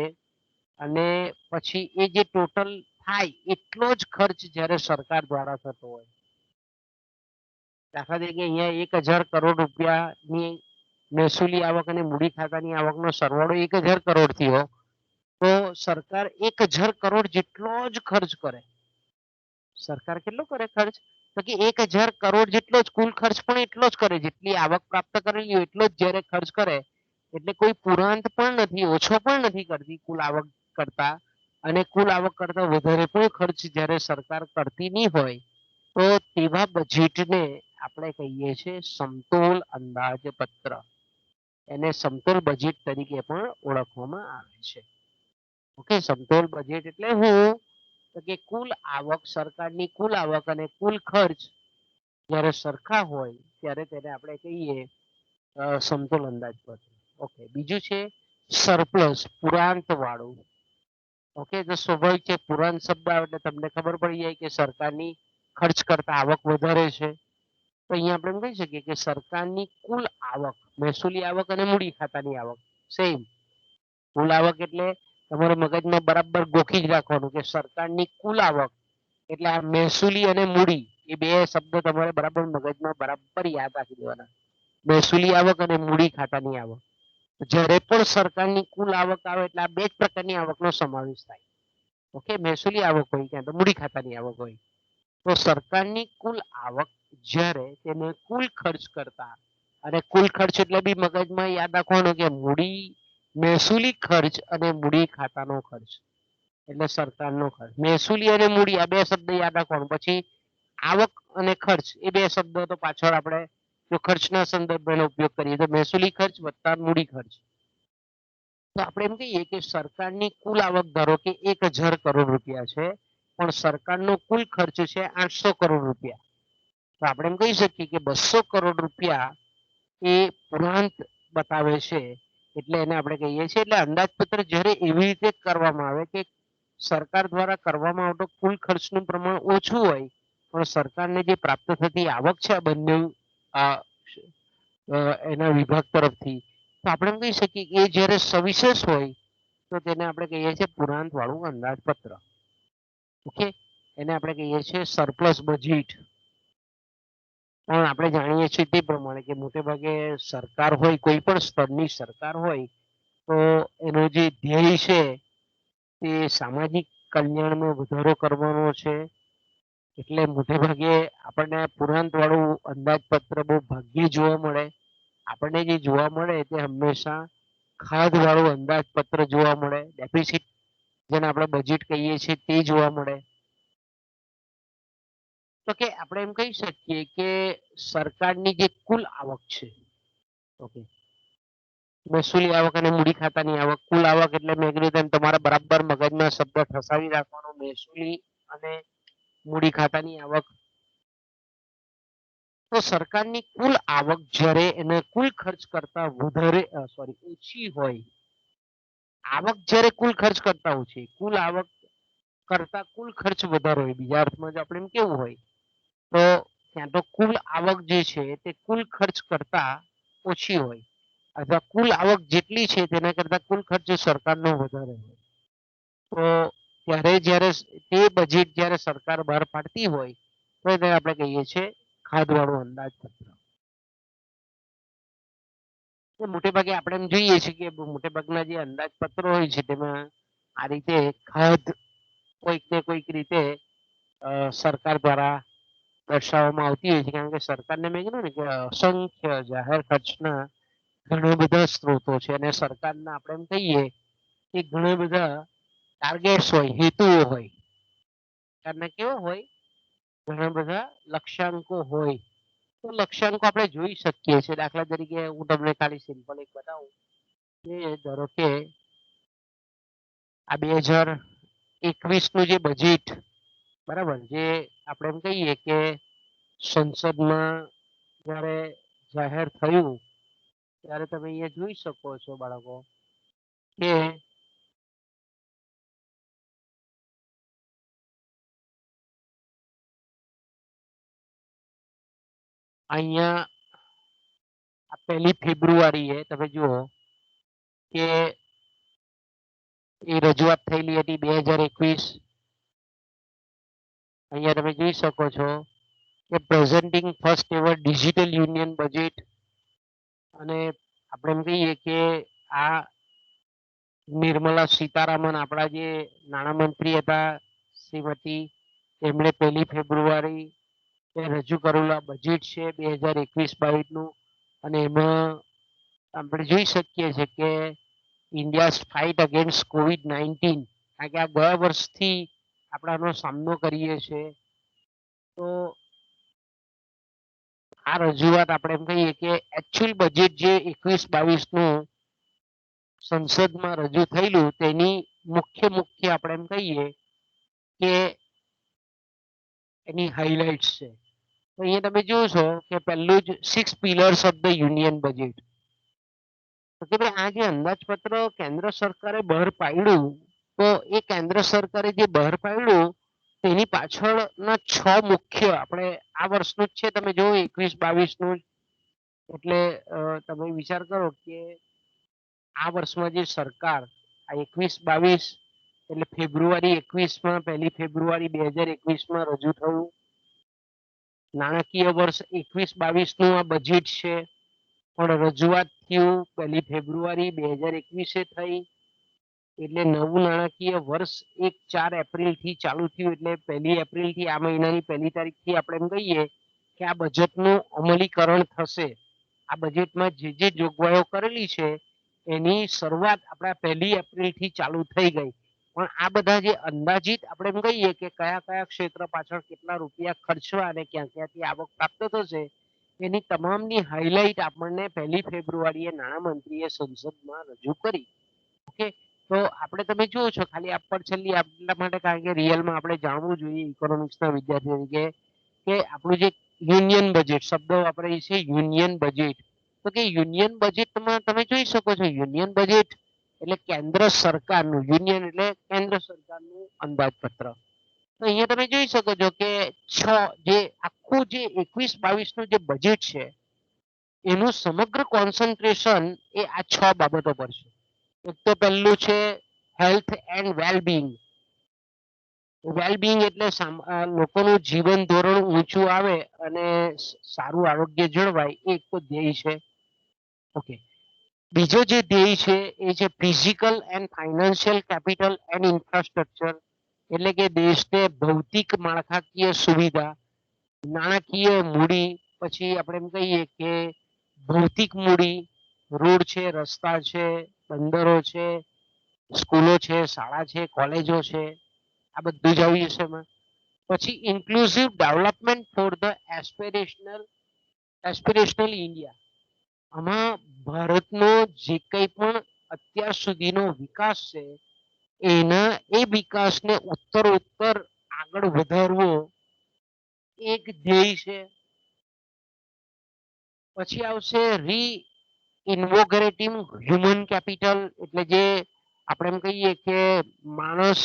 અને પછી એ જે ટોટલ થાય એટલો જ ખર્ચ જ્યારે સરકાર દ્વારા થતો હોય. દાખલા તરીકે અહીંયા 1000 કરોડ રૂપિયાની મહેસૂલી આવક અને મૂડી ખાતાની આવકનો સરવાળો 1000 કરોડ થયો, તો સરકાર 1000 કરોડ જેટલો જ ખર્ચ કરે. સરકાર કેટલો કરે ખર્ચ? તો કે 1000 કરોડ જેટલો જ કુલ ખર્ચ પણ એટલો જ કરે, જેટલી આવક પ્રાપ્ત કરેલી હોય એટલો જ જ્યારે ખર્ચ કરે. એટલે કોઈ પુરાંત પણ નથી, ઓછો પણ નથી કરતી કુલ આવક કરતા, અને કુલ આવક કરતા વધારે પણ ખર્ચ જ્યારે સરકાર કરતી નહીં હોય, તો તેવા બજેટને આપણે કહીએ છીએ સમતોલ અંદાજપત્ર. એને સમતોલ બજેટ તરીકે પણ ઓળખવામાં આવે છે. ઓકે, સમતોલ બજેટ એટલે હું તો કે કુલ આવક, સરકારની કુલ આવક અને કુલ ખર્ચ જ્યારે સરખા હોય ત્યારે તેને આપણે કહીએ સમતોલ અંદાજપત્ર. ઓકે, બીજું છે સરપ્લસ, પુરાંત વાળું. ઓકે, તો સ્વાભાવિક છે પુરાંત શબ્દ આવે એટલે તમને ખબર પડી જાય કે સરકારની ખર્ચ કરતા આવક વધારે છે. તો અહીંયા આપણે એમ કહી શકીએ કે સરકારની કુલ આવક, મહેસૂલી આવક અને મૂડી ખાતાની આવક સેમ. કુલ આવક એટલે તમારે મગજમાં બરાબર ગોખી જ રાખવાનું કે સરકારની કુલ આવક એટલે આ મહેસૂલી અને મૂડી, એ બે શબ્દ તમારે બરાબર મગજમાં બરાબર યાદ રાખી દેવાના. મહેસૂલી આવક અને મૂડી ખાતાની આવક. જ્યારે પણ સરકારની કુલ આવક આવે એટલે આ બે જ પ્રકારની આવકનો સમાવેશ થાય. ઓકે, મહેસૂલી આવક હોય ક્યાં તો મૂડી ખાતાની આવક હોય. તો સરકારની કુલ આવક જ્યારે તેને કુલ ખર્ચ કરતા, અને કુલ ખર્ચ એટલે બી મગજમાં યાદ રાખવાનું કે મૂડી, મહેસૂલી ખર્ચ અને મૂડી ખાતાનો ખર્ચ એટલે સરકારનો ખર્ચ. મહેસૂલી અને મૂડી આ બે શબ્દ યાદ રાખવાનું. પછી આવક અને ખર્ચ એ બે શબ્દો તો પાછળ આપણે જો ખર્ચના સંદર્ભનો ઉપયોગ કરીએ તો મહેસૂલી ખર્ચ વત્તા મૂડી ખર્ચ. તો આપણે એમ કહીએ કે સરકારની કુલ આવક ધારો કે 1000 કરોડ રૂપિયા છે, પણ સરકારનો કુલ ખર્ચ છે 800 કરોડ રૂપિયા. તો આપણે એમ કહી શકીએ કે 200 કરોડ રૂપિયા એ પુરાંત બતાવે છે, એટલે એને આપણે કહીએ છીએ. એટલે અંદાજપત્ર જ્યારે એવી રીતે કરવામાં આવે કે સરકાર દ્વારા કરવામાં આવતો કુલ ખર્ચનું પ્રમાણ ઓછું હોય, પણ સરકારને જે પ્રાપ્ત થતી આવક છે આ બંને એના વિભાગ તરફથી, તો આપણે એમ કહી શકીએ કે એ જ્યારે સવિશેષ હોય તો તેને આપણે કહીએ છીએ પુરાંત વાળું અંદાજપત્ર. ઓકે, એને આપણે કહીએ છીએ સરપ્લસ બજેટ. પણ આપણે જાણીએ છીએ તે પ્રમાણે કે મોટે ભાગે સરકાર હોય, કોઈ પણ સ્તરની સરકાર હોય, તો એનો જે ધ્યેય છે તે સામાજિક કલ્યાણમાં વધારો કરવાનો છે. એટલે મોટે ભાગે આપણને પુરાંત વાળું અંદાજપત્ર બહુ ભાગ્યે જોવા મળે. આપણને જે જોવા મળે તે હંમેશા ખાધ વાળું અંદાજપત્ર જોવા મળે, ડેફિસિટ જેને આપણે બજેટ કહીએ છીએ તે જોવા મળે. તો કે આપણે એમ કહી શકીએ કે સરકારની જે કુલ આવક છે, ઓકે, મહેસૂલી આવક અને મૂડી ખાતાની આવક, કુલ આવક એટલે મેં કીધું તેમ તમારા બરાબર મગજમાં શબ્દ ફસાવી રાખવાનો, મહેસૂલી અને મૂડી ખાતાની આવક. તો સરકારની કુલ આવક જ્યારે એને કુલ ખર્ચ કરતા વધારે ઓછી હોય, આવક જ્યારે કુલ ખર્ચ કરતા ઓછી, કુલ આવક કરતા કુલ ખર્ચ વધારે હોય, બીજા અર્થમાં જો આપણે એમ કેવું હોય તો ત્યાં તો કુલ આવક જે છે તે કુલ ખર્ચ કરતા ઓછી હોય, અથવા કુલ આવક જેટલી છે તેના કરતા કુલ ખર્ચ સરકારનો વધારે હોય. તો ત્યારે જ્યારે તે બજેટ જ્યારે સરકાર બહાર પાડતી હોય તો તેને આપણે કહીએ છીએ ખાધવાળું અંદાજપત્ર. મોટે ભાગે આપણે એમ જોઈએ છીએ કે મોટે ભાગના જે અંદાજપત્રો હોય છે તેમાં આ રીતે ખાધ કોઈક ને કોઈક રીતે સરકાર દ્વારા દર્શાવવામાં આવતી હોય છે. કારણ કે સરકારને મેં કીધું ને કે અસંખ્ય જાહેર ખર્ચના ઘણા બધા સ્ત્રોતો છે, અને સરકારના આપણે એમ કહીએ કે ઘણા બધા ટાર્ગેટ્સ હોય, હેતુઓ હોય. સરકારના કેવા હોય? ઘણા બધા લક્ષ્યાંકો હોય. તો લક્ષ્યાંકો આપણે જોઈ શકીએ છીએ. દાખલા તરીકે હું તમને ખાલી સિમ્પલ એક બતાવું કે ધારો કે આ 2021 નું જે બજેટ, બરાબર, જે આપણે એમ કહીએ કે સંસદમાં જ્યારે જાહેર થયું ત્યારે તમે અહીંયા જોઈ શકો છો બાળકો કે અહીંયા આ 1 ફેબ્રુઆરીએ તમે જુઓ કે એ રજૂઆત થયેલી હતી 2021. અહીંયા તમે જોઈ શકો છો કે presenting first ever digital union budget, અને આપણે એમ કહીએ કે આ નિર્મલા સીતારામન આપણા જે નાણામંત્રી હતા શ્રીમતી, એમણે 1 ફેબ્રુઆરી રજૂ કરેલું આ બજેટ છે 2021-22 નું. અને એમાં આપણે જોઈ શકીએ છીએ કે ઇન્ડિયાઝ ફાઇટ અગેન્સ્ટ COVID-19, કારણ કે આ ગયા વર્ષથી આપણે આનો સામનો કરીએ છીએ. તો આ રજૂઆત આપણે એમ કહીએ કે એકચ્યુઅલ બજેટ જે 21-22 નું સંસદમાં રજૂ થયેલું તેની મુખ્ય આપણે એમ કહીએ કે એની હાઇલાઇટ્સ છે. તો અહીંયા તમે જોશો કે પહેલું જ 6 pillars of the union budget. કે ભાઈ આ જે અંદાજપત્ર કેન્દ્ર સરકારે બહાર પાડ્યું, તો એ કેન્દ્ર સરકારે જે બહાર પાડ્યું તેની પાછળના 6 મુખ્ય આપણે આ વર્ષનું જ છે, તમે જો 21-22 નું, એટલે તમે વિચાર કરો કે આ વર્ષમાં જે સરકાર આ 21-22 એટલે ફેબ્રુઆરી 21માં 1 ફેબ્રુઆરી 2021માં રજૂ થયું. નાણાકીય વર્ષ 21-22 નું આ બજેટ છે, પણ રજૂઆત થયું 1 ફેબ્રુઆરી 2021 થઈ. એટલે નવું નાણાકીય વર્ષ 4 એપ્રિલથી ચાલુ થયું, એટલે 1 એપ્રિલથી આ મહિનાની 1 તારીખથી આપણે એમ કહીએ કે આ બજેટનું અમલીકરણ થશે. આ બજેટમાં જે જોગવાઈઓ કરેલી છે એની શરૂઆત આપણા 1 એપ્રિલથી ચાલુ થઈ ગઈ. પણ આ બધા જે અંદાજિત આપણે એમ કહીએ કે કયા કયા ક્ષેત્ર પાછળ કેટલા રૂપિયા ખર્ચવા અને ક્યાં ક્યાંથી આવક પ્રાપ્ત થશે, એની તમામની હાઇલાઇટ આપણને 1 ફેબ્રુઆરીએ નાણામંત્રીએ સંસદમાં રજૂ કરી. ઓકે, તો આપણે તમે જુઓ છો ખાલી આપ પર છેલ્લી આપણા માટે, કારણ કે રિયલમાં આપણે જાણવું જોઈએ ઇકોનોમિક્સના વિદ્યાર્થી તરીકે કે આપણું જે યુનિયન બજેટ શબ્દ વાપરીએ છીએ યુનિયન બજેટ, તો કે યુનિયન બજેટમાં તમે જોઈ શકો છો યુનિયન બજેટ એટલે કેન્દ્ર સરકારનું, યુનિયન એટલે કેન્દ્ર સરકારનું અંદાજપત્ર. તો અહીંયા તમે જોઈ શકો છો કે જે આખું જે 21-22 નું જે બજેટ છે એનું સમગ્ર કોન્સન્ટ્રેશન એ આ 6 બાબતો પર છે. એક તો પહેલું છે હેલ્થ એન્ડ વેલબિંગ. વેલબિંગ એટલે લોકોનું જીવન ધોરણ ઊંચું આવે અને સારું આરોગ્ય જળવાય, એ એક તો ધ્યેય છે. ઓકે, બીજો જે ધ્યેય છે એ છે physical and financial capital and infrastructure, એટલે કે દેશને ભૌતિક માળખાકીય સુવિધા, નાણાકીય મૂડી, પછી આપણે એમ કહીએ કે ભૌતિક મૂડી, રોડ છે, રસ્તા છે, બંદરો છે, સ્કૂલો છે, શાળા છે, કોલેજો છે, આ બધું જ આવી જશે એમાં. પછી inclusive development for the aspirational India. આમાં ભારતનો જે કંઈ પણ અત્યાર સુધીનો વિકાસ છે એ વિકાસને ઉત્તરોત્તર આગળ વધારવો એક ધ્યેય છે. પછી આવશે ઇન્વોગરેટિંગ હ્યુમન કેપિટલ, એટલે જે આપણે એમ કહીએ કે માણસ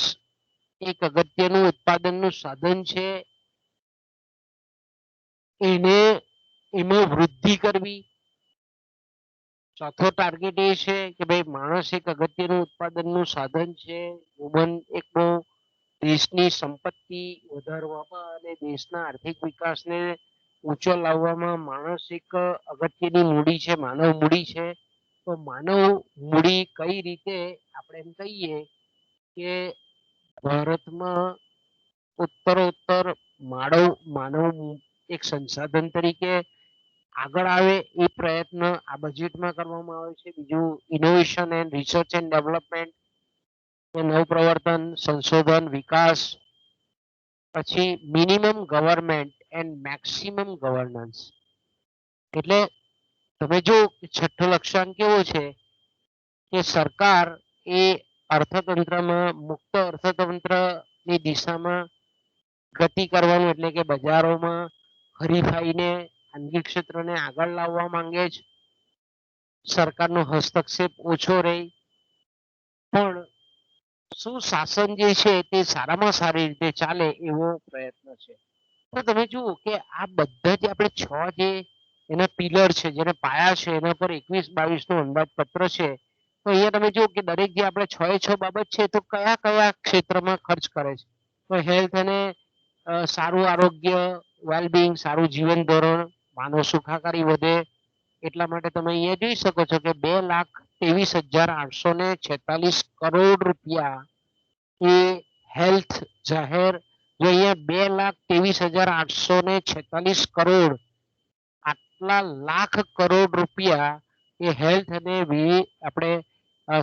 એક અગત્યનું ઉત્પાદનનું સાધન છે, એમાં વૃદ્ધિ કરવી. ચોથો ટાર્ગેટ એ છે કે ભાઈ માણસ એક અગત્યનું ઉત્પાદનનું સાધન છે, હ્યુમન એક બહુ દેશની સંપત્તિ વધારવામાં અને દેશના આર્થિક વિકાસને ઊંચો લાવવામાં માણસ એક અગત્યની મૂડી છે, માનવ મૂડી છે. તો માનવ મૂડી કઈ રીતે આપણે એમ કહીએ કે ભારતમાં ઉત્તરોત્તર માનવ એક સંસાધન તરીકે આગળ આવે એ પ્રયત્ન આ બજેટમાં કરવામાં આવે છે. બીજું innovation and research and development, નવપ્રવર્તન, સંશોધન, વિકાસ. પછી minimum government and maximum governance, એટલે તમે જો છઠ્ઠો લક્ષ્યાંક કેવો છે કે સરકાર એ અર્થતંત્રમાં મુક્ત અર્થતંત્રની દિશામાં ગતિ કરવાનું, એટલે કે બજારોમાં હરીફાઈને ખાનગી ક્ષેત્રને આગળ લાવવા માંગે છે. સરકારનો હસ્તક્ષેપ ઓછો રહે, પણ સુશાસન જે છે તે સારામાં સારી રીતે ચાલે એવો પ્રયત્ન છે. તો તમે જુઓ કે આ બધા જે આપણે 6 જે એના પિલર છે, જેના પાયા છે, એના પર 21-22 નું અંદાજપત્ર છે. તો અહીંયા તમે જુઓ કે દરેક જે આપણે 6 એ 6 બાબત છે તો કયા કયા ક્ષેત્રમાં ખર્ચ કરે છે. તો હેલ્થ અને સારું આરોગ્ય, વેલબિંગ, સારું જીવન ધોરણ, માનવ સુખાકારી વધે એટલા માટે તમે અહીંયા જોઈ શકો છો કે 2,23,846 કરોડ રૂપિયા એ હેલ્થ જાહેર, જો અહીંયા 2,23,846 કરોડ, આટલા લાખ કરોડ રૂપિયા એ હેલ્થ અને આપણે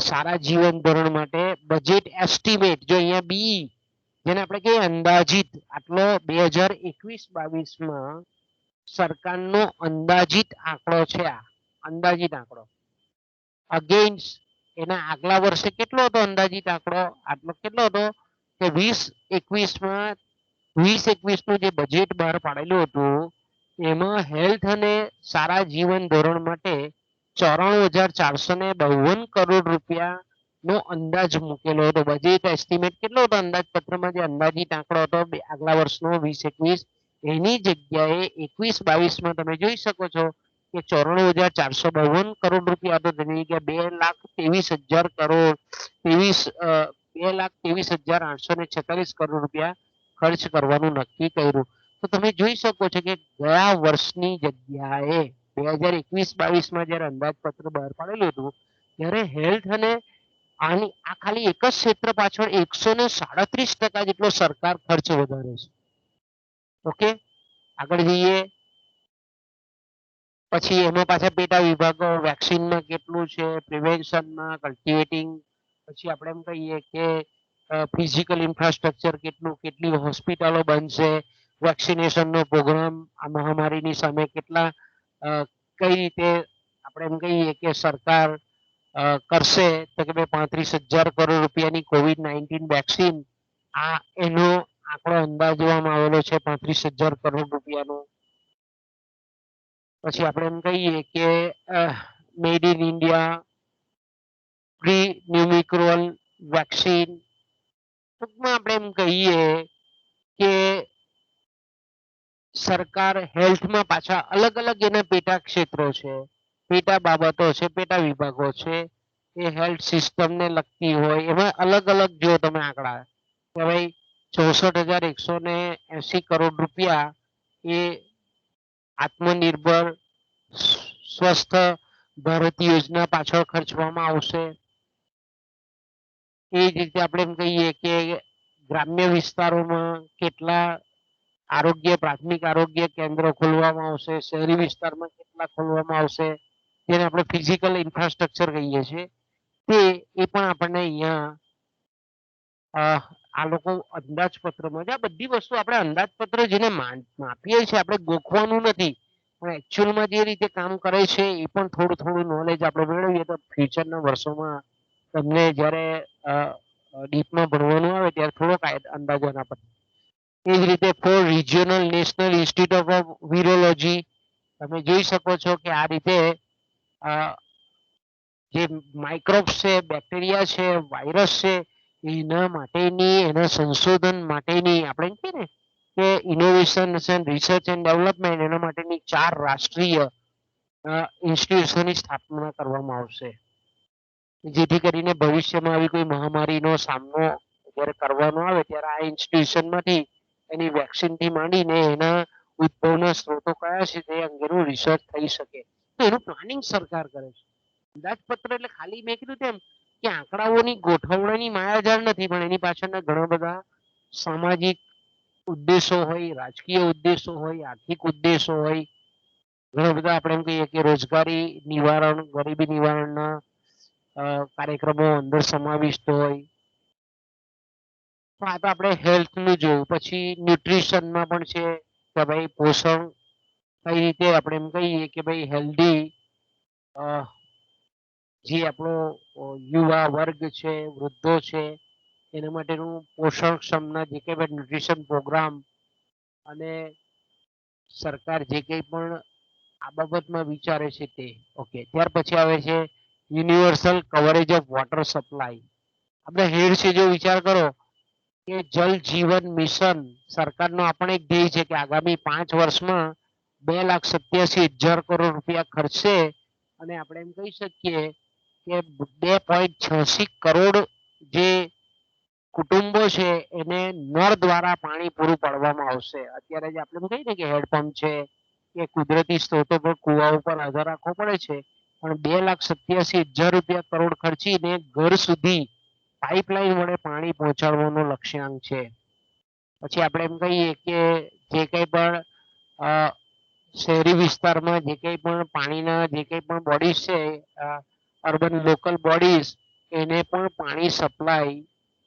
સારા જીવન ધોરણ માટે બજેટ એસ્ટિમેટ, જો અહીંયા બી જેને આપણે કહીએ અંદાજિત, આટલો 2021-22 સરકારનો અંદાજિત આંકડો છે. આ અંદાજિત આંકડો અગેન્સ્ટ એના આગલા વર્ષે કેટલો હતો અંદાજિત આંકડો? આટલો કેટલો હતો કે 2021 નું જે બજેટ બહાર પાડેલું હતું એમાં હેલ્થ અને સારા જીવન ધોરણ માટે 94,452 કરોડ રૂપિયા નો અંદાજ મૂકેલો હતો. બજેટ એસ્ટિમેટ કેટલો હતો અંદાજપત્રમાં? જે અંદાજિત આંકડો હતો આગલા વર્ષનો 2021, એની જગ્યાએ 21-22 તમે જોઈ શકો છો કે 94,452 કરોડ રૂપિયા હતો. તેની જગ્યાએ 2,23,000 કરોડ 2,23,846 કરોડ રૂપિયા ખર્ચ કરવાનું નક્કી કર્યું. તો તમે જોઈ શકો છો કે ગયા વર્ષની જગ્યાએ 2021-22 જ્યારે અંદાજપત્ર બહાર પાડેલું હતું ત્યારે હેલ્થ અને આની આ ખાલી એક જ ક્ષેત્ર પાછળ 137% જેટલો સરકાર ખર્ચ વધારે છે. ઓકે, આગળ જઈએ. પછી એમાં પાછા પેટા વિભાગો, વેક્સિનમાં કેટલું છે, પ્રિવેન્શનમાં, કલ્ટિવેટિંગ, પછી આપણે એમ કહીએ કે ફિઝિકલ ઇન્ફ્રાસ્ટ્રક્ચર કેટલું, કેટલી હોસ્પિટલો બનશે, વેક્સિનેશનનો પ્રોગ્રામ આ મહામારીની સામે કેટલા કઈ રીતે આપણે એમ કહીએ કે સરકાર કરશે તો કે 35,000 કરોડ રૂપિયાની COVID-19 વેક્સિન, આ એનો આંકડો અંદાજવામાં આવેલો છે 35,000 કરોડ રૂપિયાનો. પછી આપણે એમ કહીએ કે મેડ ઇન ઇન્ડિયા, પ્રી ન્યુમિક્રોલ વેક્સિન, ટૂંકમાં આપણે એમ કહીએ કે સરકાર હેલ્થમાં પાછા અલગ અલગ એના પેટા ક્ષેત્રો છે, પેટા બાબતો છે, પેટા વિભાગો છે, એ હેલ્થ સિસ્ટમને લગતી હોય એમાં અલગ અલગ જો તમે આંકડા કે ભાઈ 64,180 કરોડ રૂપિયા એ આત્મનિર્ભર સ્વસ્થ ભારત યોજના પાછળ ખર્ચવામાં આવશે. એ જ રીતે આપણે એમ કહીએ કે ગ્રામ્ય વિસ્તારોમાં કેટલા આરોગ્ય પ્રાથમિક આરોગ્ય કેન્દ્રો ખોલવામાં આવશે, શહેરી વિસ્તારમાં કેટલા ખોલવામાં આવશે, જેને આપણે ફિઝિકલ ઇન્ફ્રાસ્ટ્રક્ચર કહીએ છીએ, તે એ પણ આપણને અહીંયા આ લોકો અંદાજપત્રમાં, આ બધી વસ્તુ આપણે અંદાજપત્ર જેને માપીએ છીએ, આપણે ગોખવાનું નથી, પણ એકચ્યુઅલમાં જે રીતે કામ કરે છે એ પણ થોડું થોડું નોલેજ આપણે મેળવીએ તો ફ્યુચરના વર્ષોમાં તમને જ્યારે ડીપમાં ભણવાનું આવે ત્યારે થોડોક અંદાજો એના પર. એ જ રીતે four regional national institute of virology, તમે જોઈ શકો છો કે આ રીતે જે માઇક્રોબ્સ છે, બેક્ટેરિયા છે, વાયરસ છે, એના માટેની, એના સંશોધન માટેની આપણે કહીએ ને કે ઇનોવેશન રિસર્ચ એન્ડ ડેવલપમેન્ટ, એના માટેની 4 રાષ્ટ્રીય ઇન્સ્ટિટ્યુશનની સ્થાપના કરવામાં આવશે, જેથી કરીને ભવિષ્યમાં આવી કોઈ મહામારીનો સામનો જ્યારે કરવાનો આવે ત્યારે આ ઇન્સ્ટિટ્યુશનમાંથી એની વેક્સિનથી માંડીને એના ઉદ્ભવના સ્ત્રોતો કયા છે તે અંગેનું રિસર્ચ થઈ શકે. તો એનું પ્લાનિંગ સરકાર કરે છે. અંદાજપત્ર એટલે ખાલી મેં કીધું તેમ કે આંકડાઓની ગોઠવણીની માયાજાળ નથી, પણ એની પાછળના ઘણા બધા સામાજિક ઉદ્દેશો હોય, રાજકીય ઉદ્દેશો હોય, આર્થિક ઉદ્દેશો હોય, ઘણા બધા આપણે એમ કહીએ કે રોજગારી નિવારણ, ગરીબી નિવારણના કાર્યક્રમો અંદર સમાવિષ્ટ હોય. તો આ તો આપણે હેલ્થનું જોયું. પછી ન્યુટ્રિશનમાં પણ છે કે ભાઈ પોષણ કઈ રીતે આપણે એમ કહીએ કે ભાઈ હેલ્ધી જે આપણો યુવા વર્ગ છે, વૃદ્ધો છે, એના માટેનું પોષણક્ષમના જે કંઈ ન્યુટ્રિશન પ્રોગ્રામ અને સરકાર જે કંઈ પણ આ બાબતમાં વિચારે છે તે. ઓકે, ત્યાર પછી આવે છે universal coverage of water supply. આપણે હેડ છે જો વિચાર કરો કે જલ જીવન મિશન સરકારનો આપણે એક ધ્યેય છે કે આગામી 5 વર્ષમાં 2,87,000 કરોડ રૂપિયા ખર્ચશે અને આપણે એમ કહી શકીએ કે 2.86 કરોડ જે કુટુંબો છે એને નળ દ્વારા પાણી પૂરું પાડવામાં આવશે. અત્યારે જે આપણે કહીએ ને કે હેડપંપ છે કે કુદરતી સ્ત્રોતો પર કુવાઓ પર આધાર રાખવો પડે છે, પણ 2,87,000 રૂપિયા કરોડ ખર્ચીને ઘર સુધી પાઇપલાઇન વડે પાણી પહોંચાડવાનો લક્ષ્યાંક છે. પછી આપણે એમ કહીએ કે જે કંઈ પણ શહેરી વિસ્તારમાં જે કંઈ પણ પાણીના જે કંઈ પણ બોડીઝ છે, અર્બન લોકલ બોડીઝ, એને પણ પાણી સપ્લાય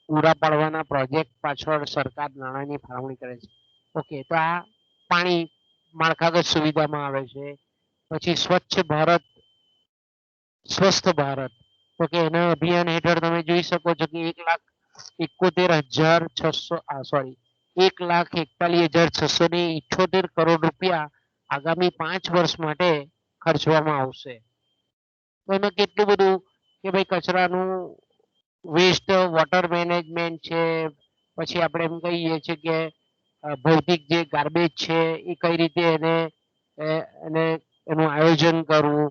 પૂરા પાડવાના પ્રોજેક્ટ પાછળ સરકાર નાણાંની ફાળવણી કરે છે. ઓકે, તો આ પાણી માળખાગત સુવિધામાં આવે છે. પછી સ્વચ્છ ભારત સ્વસ્થ ભારત, તો કે એના અભિયાન હેઠળ તમે જોઈ શકો છો કે 1,41,678 કરોડ રૂપિયા આગામી 5 વર્ષ માટે ખર્ચવામાં આવશે. તો એમાં કેટલું બધું કે ભાઈ કચરાનું વેસ્ટ વોટર મેનેજમેન્ટ છે, પછી આપણે એમ કહીએ છીએ કે ભૌતિક જે ગાર્બેજ છે એ કઈ રીતે એને એનું આયોજન કરવું,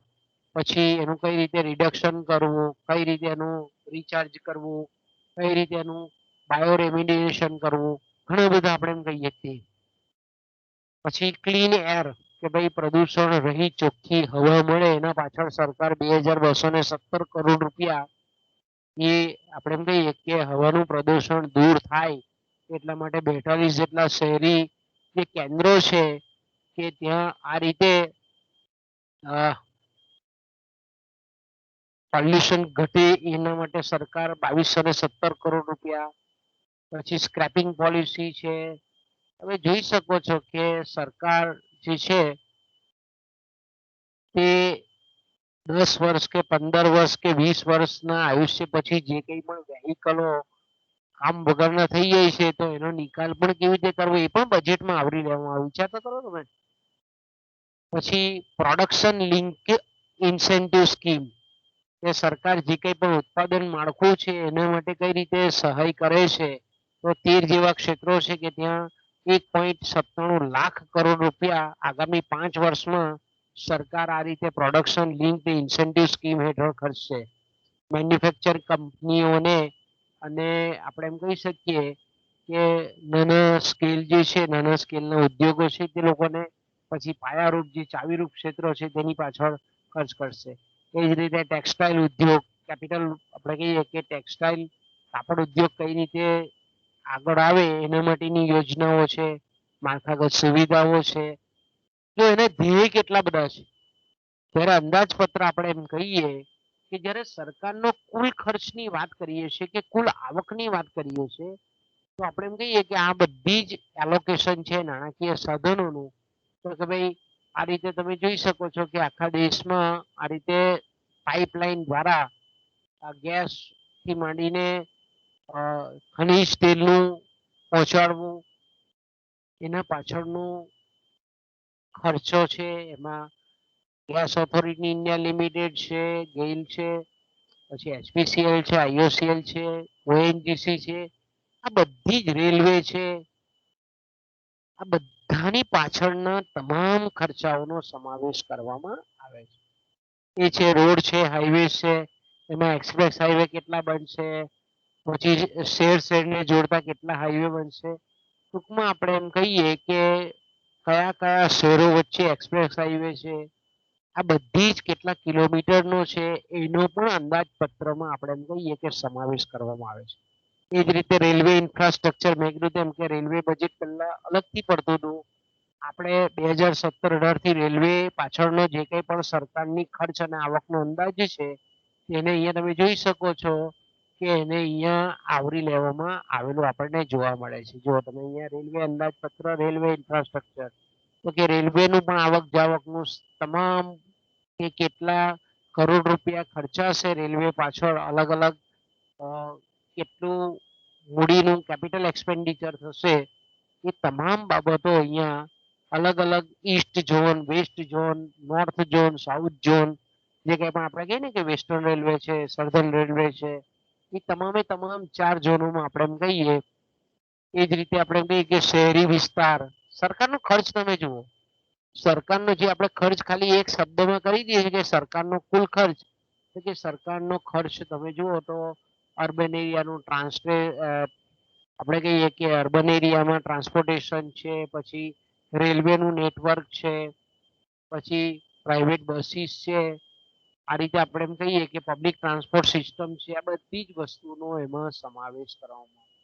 પછી એનું કઈ રીતે રિડક્શન કરવું, કઈ રીતે એનું રિચાર્જ કરવું, કઈ રીતે એનું બાયો રેમિડિએશન કરવું, ઘણા બધા આપણે એમ કહીએ છીએ. પછી ક્લીન એર કે ભાઈ પ્રદૂષણ રહી ચોખ્ખી હવા મળે એના પાછળ સરકાર 2,217 કરોડ રૂપિયા એ આપણે એમ કહીએ કે હવાનું પ્રદૂષણ દૂર થાય એટલા માટે 42 જેટલા શહેરી જે કેન્દ્રો છે કે ત્યાં આ રીતે પોલ્યુશન ઘટે એના માટે સરકાર 2,217 કરોડ રૂપિયા. પછી સ્ક્રેપિંગ પોલિસી છે. તમે જોઈ શકો છો કે સરકાર જે છે તે 10 વર્ષ કે 15 વર્ષ કે 20 વર્ષના આયુષ્ય પછી જે કંઈ પણ વેહિકલો કામ વગરના થઈ જાય છે તો એનો નિકાલ પણ કેવી રીતે કરવો એ પણ બજેટમાં આવરી લેવામાં આવ્યું. વિચાર તો કરો તમે. પછી પ્રોડક્શન લિંક ઇન્સેન્ટિવ સ્કીમ, કે સરકાર જે કંઈ પણ ઉત્પાદન માળખું છે એના માટે કઈ રીતે સહાય કરે છે, તો 13 જેવા ક્ષેત્રો છે કે ત્યાં 1.97 લાખ કરોડ રૂપિયા આગામી 5 વર્ષમાં સરકાર આ રીતે પ્રોડક્શન લિંક ઇન્સેન્ટિવ સ્કીમ હેઠળ ખર્ચશે. મેન્યુફેક્ચર કંપનીઓને અને આપણે એમ કહી શકીએ કે નાના સ્કેલ જે છે, નાના સ્કેલના ઉદ્યોગો છે તે લોકોને પછી પાયારૂપ જે ચાવીરૂપ ક્ષેત્રો છે તેની પાછળ ખર્ચ કરશે. એ જ રીતે ટેક્સટાઇલ ઉદ્યોગ, કેપિટલ આપણે કહીએ કે ટેક્સટાઇલ કાપડ ઉદ્યોગ કઈ રીતે આગળ આવે એના માટેની યોજનાઓ છે, માળખાગત સુવિધાઓ છે. તો એને ધ્યેય કેટલા બધા છે. ત્યારે અંદાજપત્ર આપણે એમ કહીએ કે જ્યારે સરકારનો કુલ ખર્ચની વાત કરીએ છીએ કે કુલ આવકની વાત કરીએ છીએ તો આપણે એમ કહીએ કે આ બધી જ એલોકેશન છે નાણાકીય સાધનોનું, તો કે ભાઈ આ રીતે તમે જોઈ શકો છો કે આખા દેશમાં આ રીતે પાઇપલાઇન દ્વારા ગેસ થી માંડીને ખનીજ તેલનું પહોંચાડવું, એના પાછળનું ખર્ચો છે. એમાં ગેસ ઓથોરિટી ઇન્ડિયા લિમિટેડ છે, ગેઇલ છે, પછી એચપીસીએલ છે, આઈઓસીએલ છે, ઓએનજીસી છે, આ બધી જ રેલવે છે, આ બધાની પાછળના તમામ ખર્ચાઓનો સમાવેશ કરવામાં આવે છે. એ છે રોડ છે, હાઈવે છે, એમાં એક્સપ્રેસ હાઈવે કેટલા બનશે, પછી શેર શેરને જોડતા કેટલા હાઈવે બનશે. ટૂંકમાં આપણે એમ કહીએ કે કયા કયા શહેરો વચ્ચે એક્સપ્રેસ હાઈવે છે, આ બધી જ કેટલા કિલોમીટરનો છે એનો પણ અંદાજપત્રમાં આપણે એમ કહીએ કે સમાવેશ કરવામાં આવે છે. એ જ રીતે રેલવે ઇન્ફ્રાસ્ટ્રક્ચર, મેં કીધું તેમ કે રેલવે બજેટ પહેલા અલગથી પડતું હતું. આપણે 2017-18 થી રેલવે પાછળનો જે કંઈ પણ સરકારની ખર્ચ અને આવકનો અંદાજ છે એને અહીંયા તમે જોઈ શકો છો કે એને અહીંયા આવરી લેવામાં આવેલું આપણને જોવા મળે છે. જો તમે અહીંયા રેલવે અંદાજપત્ર, રેલવે ઇન્ફ્રાસ્ટ્રક્ચર, તો કે રેલવેનું પણ આવક જાવકનું તમામ કે કેટલા કરોડ રૂપિયા ખર્ચાશે રેલવે પાછળ, અલગ અલગ કેટલું મૂડીનું કેપિટલ એક્સપેન્ડિચર થશે, એ તમામ બાબતો અહીંયા અલગ અલગ East zone, west zone, north zone, south zone, જે કંઈ પણ આપણે કહીએ ને કે વેસ્ટર્ન રેલવે છે, સર્ધન રેલવે છે, એ તમામે તમામ 4 ઝોનોમાં આપણે એમ કહીએ. એ જ રીતે આપણે કહીએ કે શહેરી વિસ્તાર, સરકારનો ખર્ચ તમે જુઓ. સરકારનો જે આપણે ખર્ચ ખાલી એક શબ્દમાં કરી દઈએ છીએ કે સરકારનો કુલ ખર્ચ, તો કે સરકારનો ખર્ચ તમે જુઓ તો અર્બન એરિયાનું આપણે કહીએ કે અર્બન એરિયામાં ટ્રાન્સપોર્ટેશન છે, પછી રેલવેનું નેટવર્ક છે, પછી પ્રાઇવેટ બસીસ છે, આ રીતે આપણે એમ કહીએ કે પબ્લિક ટ્રાન્સપોર્ટ સિસ્ટમ છે, આ બધી જ વસ્તુનો એમાં સમાવેશ કરવામાં આવે.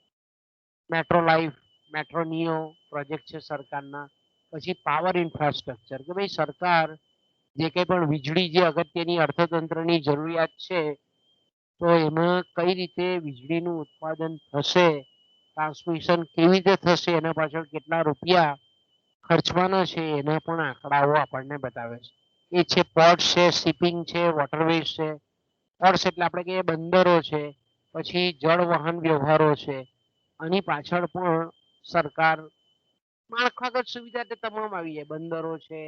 Metro life, metro neo project છે સરકારના. પછી પાવર ઇન્ફ્રાસ્ટ્રક્ચર, કે ભાઈ સરકાર જે કંઈ પણ વીજળી જે અગત્યની અર્થતંત્રની જરૂરિયાત છે, તો એમાં કઈ રીતે વીજળીનું ઉત્પાદન થશે, ટ્રાન્સમિશન કેવી રીતે થશે, એના પાછળ કેટલા રૂપિયા ખર્ચવાના છે, એના પણ આંકડાઓ આપણને બતાવે છે. એ છે પોર્ટ છે, શિપિંગ છે, વોટરવેઝ છે. પોર્ટ્સ એટલે આપણે કહીએ બંદરો છે, પછી જળ વાહન વ્યવહારો છે. આની પાછળ પણ સરકાર માળખાગત સુવિધા તે તમામ આવી જાય. બંદરો છે,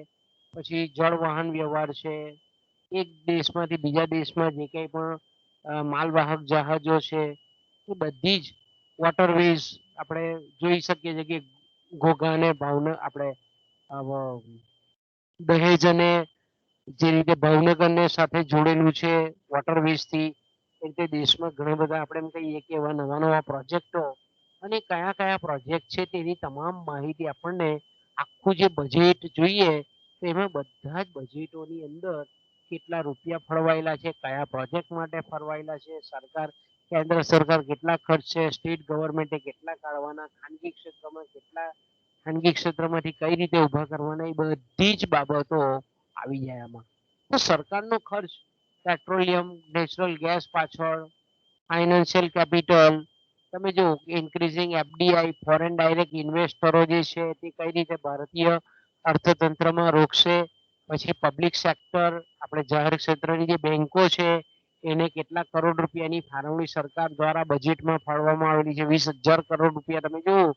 પછી જળ વાહન વ્યવહાર છે, એક દેશમાંથી બીજા દેશમાં જે કંઈ પણ માલવાહક જહાજો છે, એ બધી જ વોટરવેઝ આપણે જોઈ શકીએ છીએ કે ઘોઘા અને ભાવનગર, આપણે દહેજ અને જે રીતે ભાવનગરને સાથે જોડેલું છે વોટરવેઝથી, એ રીતે દેશમાં ઘણા બધા આપણે એમ કહીએ કે એવા નવા નવા પ્રોજેક્ટો અને કયા કયા પ્રોજેક્ટ છે તેની તમામ માહિતી આપણને આખું જે બજેટ જોઈએ, તો એમાં બધા જ બજેટોની અંદર કેટલા રૂપિયા ફળવાયેલા છે, કયા પ્રોજેક્ટ માટે ફળવાયેલા છે, સરકાર કેન્દ્ર સરકાર કેટલા ખર્ચ છે, સ્ટેટ ગવર્મેન્ટે કેટલા કાઢવાના, ખાનગી ક્ષેત્રમાં કેટલા, ખાનગી ક્ષેત્રમાંથી કઈ રીતે ઉભા કરવાના, એ બધી જ બાબતો આવી જાય આમાં. તો સરકારનો ખર્ચ પેટ્રોલિયમ, નેચરલ ગેસ પાછળ, ફાઇનાન્શિયલ કેપિટલ, તમે જો ઇન્ક્રીઝિંગ એફડીઆઈ, ફોરેન ડાયરેક્ટ ઇન્વેસ્ટરો જે છે તે કઈ રીતે ભારતીય અર્થતંત્રમાં રોકશે, પછી પબ્લિક સેક્ટર, આપણે જાહેર ક્ષેત્રની જે બેંકો છે એને કેટલા કરોડ રૂપિયાની ફાળવણી સરકાર દ્વારા બજેટમાં ફાળવવામાં આવેલી છે, 20,000 કરોડ રૂપિયા. તમે જુઓ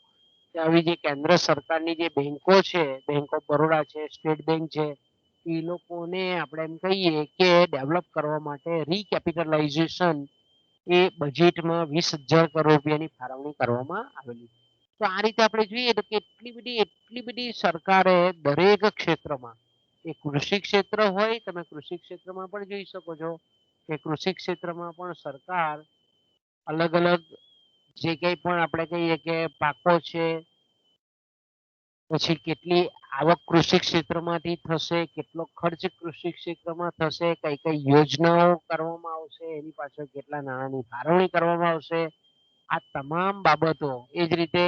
કે આવી જે કેન્દ્ર સરકારની જે બેંકો છે, બેંક ઓફ બરોડા છે, સ્ટેટ બેંક છે, એ લોકોને આપણે એમ કહીએ કે ડેવલપ કરવા માટે રીકેપિટલાઇઝેશન એ બજેટમાં 20,000 કરોડ રૂપિયાની ફાળવણી કરવામાં આવેલી. તો આ રીતે આપણે જોઈએ તો એટલી બધી સરકારે દરેક ક્ષેત્રમાં, એ કૃષિ ક્ષેત્ર હોય, તમે કૃષિ ક્ષેત્રમાં પણ જોઈ શકો છો કે કૃષિ ક્ષેત્રમાં પણ સરકાર અલગ અલગ જે કંઈ પણ આપણે કહીએ કે પાકો છે, પછી કેટલી આવક કૃષિ ક્ષેત્રમાંથી થશે, કેટલો ખર્ચ કૃષિ ક્ષેત્રમાં થશે, કઈ કઈ યોજનાઓ કરવામાં આવશે, એની પાછળ કેટલા નાણાંની ફાળવણી કરવામાં આવશે, આ તમામ બાબતો. એ જ રીતે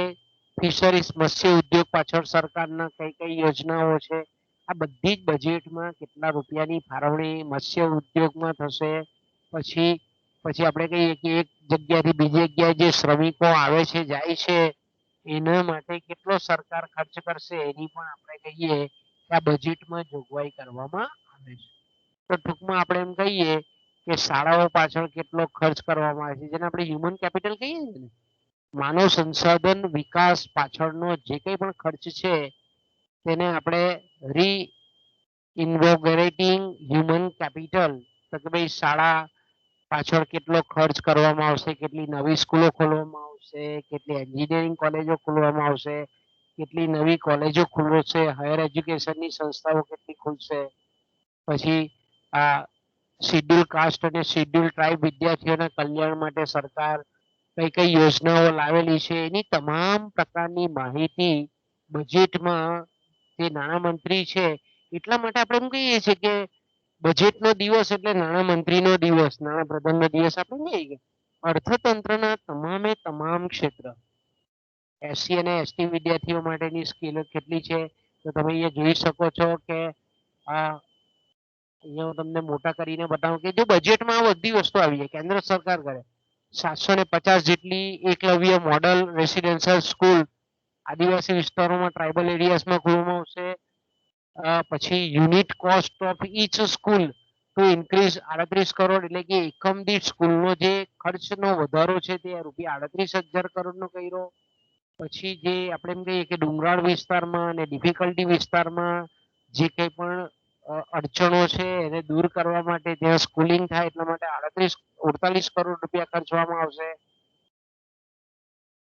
ફિશરીઝ, મત્સ્ય ઉદ્યોગ પાછળ સરકારના કઈ કઈ યોજનાઓ છે, આ બધી જ બજેટમાં કેટલા રૂપિયાની ફાળવણી મત્સ્ય ઉદ્યોગમાં થશે. પછી પછી આપણે કહીએ કે એક જગ્યાથી બીજી જગ્યાએ જે શ્રમિકો આવે છે, જાય છે, એના માટે કેટલો સરકાર ખર્ચ કરશે, એની પણ આપણે કહીએ કે આ બજેટમાં જોગવાઈ કરવામાં આવે છે. તો ટૂંકમાં આપણે એમ કહીએ કે શાળાઓ પાછળ કેટલો ખર્ચ કરવામાં આવે છે, જેને આપણે હ્યુમન કેપિટલ કહીએ છીએ ને, માનવ સંસાધન વિકાસ પાછળનો જે કંઈ પણ ખર્ચ છે, તેને આપણે ઇન્વોગરેટિંગ હ્યુમન કેપિટલ, તો કે ભાઈ શાળા પાછળ કેટલો ખર્ચ કરવામાં આવશે, કેટલી નવી સ્કૂલો ખોલવામાં આવશે, કેટલી એન્જિનિયરિંગ કોલેજો ખોલવામાં આવશે, કેટલી નવી કોલેજો ખુલશે, હાયર એજ્યુકેશનની સંસ્થાઓ કેટલી ખુલશે, પછી આ શિડ્યુલ કાસ્ટ અને શિડ્યુલ ટ્રાઇબ વિદ્યાર્થીઓના કલ્યાણ માટે સરકાર કઈ કઈ યોજનાઓ લાવેલી છે, એની તમામ પ્રકારની માહિતી બજેટમાં જે નાણામંત્રી છે, એટલા માટે આપણે એમ કહીએ છીએ કે બજેટનો દિવસ એટલે નાણામંત્રીનો દિવસ, નાણાપ્રધાનનો દિવસ. આપણે કહીએ અર્થતંત્રના તમામે તમામ ક્ષેત્ર, એસસી અને એસટી વિદ્યાર્થીઓ માટેની સ્કીલો કેટલી છે, તો તમે અહીંયા જોઈ શકો છો કે આ અહીંયા હું તમને મોટા કરીને બતાવું કે જો બજેટમાં આ બધી વસ્તુ આવી જાય, કેન્દ્ર સરકાર કરે 750 જેટલી એકલવ્ય મોડલ રેસિડેન્શિયલ સ્કૂલ આદિવાસી વિસ્તારોમાં, ટ્રાઇબલ એરિયાઝમાં ખોલવામાં આવશે. પછી unit cost of each school to increase 38 crore, એટલે કે એકમ દીઠ સ્કૂલનો જે ખર્ચનો વધારો છે તે રૂપિયા 38,000 કરોડનો કર્યો. પછી જે આપણે એમ કહીએ કે ડુંગરાળ વિસ્તારમાં અને ડિફિકલ્ટી વિસ્તારમાં જે કંઈ પણ અડચણો છે એને દૂર કરવા માટે ત્યાં સ્કૂલિંગ થાય એટલા માટે 48 કરોડ રૂપિયા ખર્ચવામાં આવશે.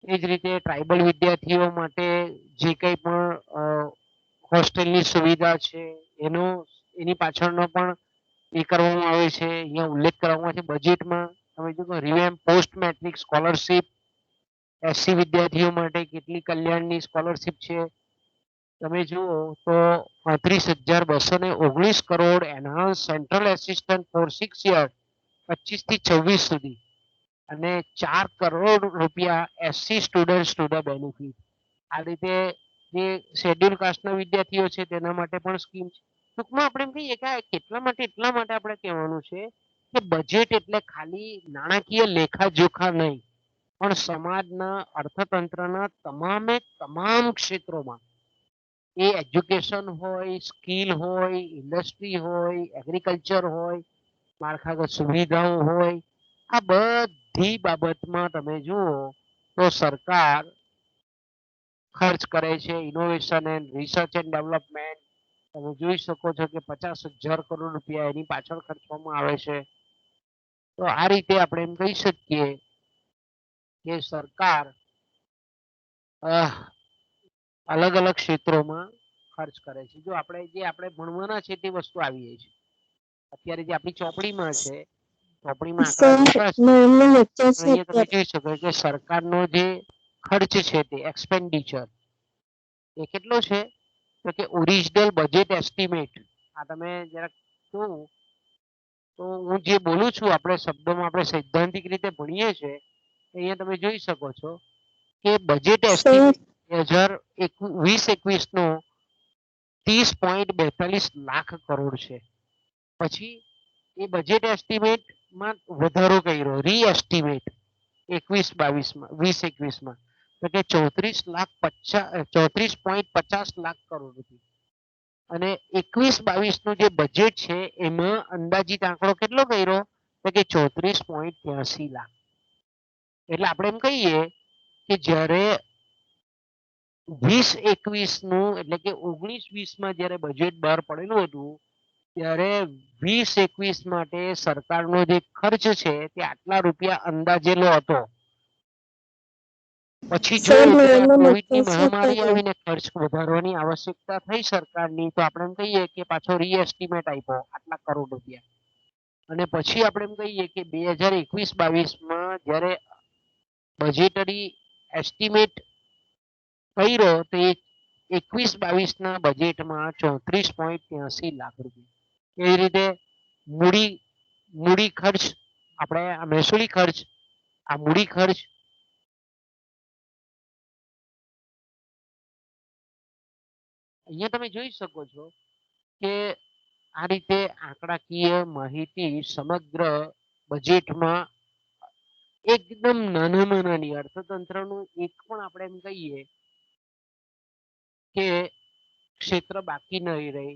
એ જ રીતે ટ્રાઇબલ વિદ્યાર્થીઓ માટે જે કંઈ પણ હોસ્ટેલની સુવિધા છે એની પાછળનો પણ એ કરવામાં આવે છે. અહીંયા ઉલ્લેખ કરવામાં આવે છે બજેટમાં. તમે જો રિવેમ્પ પોસ્ટ મેટ્રિક સ્કોલરશીપ એસસી વિદ્યાર્થીઓ માટે કેટલી કલ્યાણની સ્કોલરશીપ છે તમે જુઓ તો 35,219 crore enhanced central assistance for 6 year 25 થી 26 સુધી અને 4 કરોડ રૂપિયા એસસી સ્ટુડન્ટ બેનિફિટ. આ રીતે જે શેડ્યુલ કાસ્ટના વિદ્યાર્થીઓ છે તેના માટે પણ સ્કીમ છે. ટૂંકમાં આપણે એમ કહીએ કે એટલા માટે આપણે કહેવાનું છે કે બજેટ એટલે ખાલી નાણાકીય લેખાજોખા નહીં પણ સમાજના અર્થતંત્રના તમામ ક્ષેત્રોમાં એ એજ્યુકેશન હોય, સ્કિલ હોય, ઇન્ડસ્ટ્રી હોય, એગ્રીકલ્ચર હોય, માળખાગત સુવિધાઓ હોય, આ બધી બાબતમાં તમે જુઓ તો સરકાર ખર્ચ કરે છે. Innovation and research and development તમે જોઈ શકો છો કે 50,000 કરોડ રૂપિયા એની પાછળ ખર્ચવામાં આવે છે. તો આ રીતે આપણે એમ કહી શકીએ કે સરકાર અલગ અલગ ક્ષેત્રોમાં ખર્ચ કરે છે. જો આપણે ભણવાના છે તે વસ્તુ આવી છે. અત્યારે જે આપણી ચોપડીમાં છે ચોપડીમાં આંકડા લખ્યા છે અહીંયા તમે જોઈ શકો કે સરકારનો જે ખર્ચ છે તે એક્સપેન્ડિચર એ કેટલો છે તો કે ઓરિજિનલ બજેટ એસ્ટિમેટ. આ તમે જરાક જોવું તો હું જે બોલું છું આપણે શબ્દોમાં આપણે સૈદ્ધાંતિક રીતે ભણીએ છીએ અહીંયા તમે જોઈ શકો છો કે બજેટ એસ્ટિમેટ 2020-21 નો 30.42 લાખ કરોડ છે. પછી એ બજેટ એસ્ટિમેટમાં વધારો કર્યો રીએસ્ટિમેટ 20-21માં તો કે 34.50 લાખ કરોડ રૂપિયા અને 21-22 નું જે બજેટ છે એમાં અંદાજિત આંકડો કેટલો કર્યો તો કે 34.83 લાખ. એટલે આપણે એમ કહીએ કે જ્યારે 20-21 નું એટલે કે 19-20માં જ્યારે બજેટ બહાર પડેલું હતું ત્યારે 20-21 માટે સરકારનો જે ખર્ચ છે તે આટલા રૂપિયા અંદાજેલો હતો. પછી જો કોવિડની મહામારી આવીને ખર્ચ વધારવાની આવશ્યકતા થઈ સરકારની તો આપણે એમ કહીએ કે પાછો રીએસ્ટિમેટ આપ્યો આટલા કરોડ રૂપિયા અને પછી આપણે એમ કહીએ કે 2021-22માં જ્યારે બજેટરી એસ્ટિમેટ કર્યો તો એ 21-22ના બજેટમાં 34.83 લાખ રૂપિયા. એ રીતે મૂડી ખર્ચ આપણે મહેસૂલી ખર્ચ આ મૂડી ખર્ચ અહીંયા તમે જોઈ શકો છો કે આ રીતે આંકડાકીય માહિતી સમગ્ર બજેટમાં એકદમ નાની અર્થતંત્રનું એક પણ આપણે એમ કહીએ કે ક્ષેત્ર બાકી નહીં રહે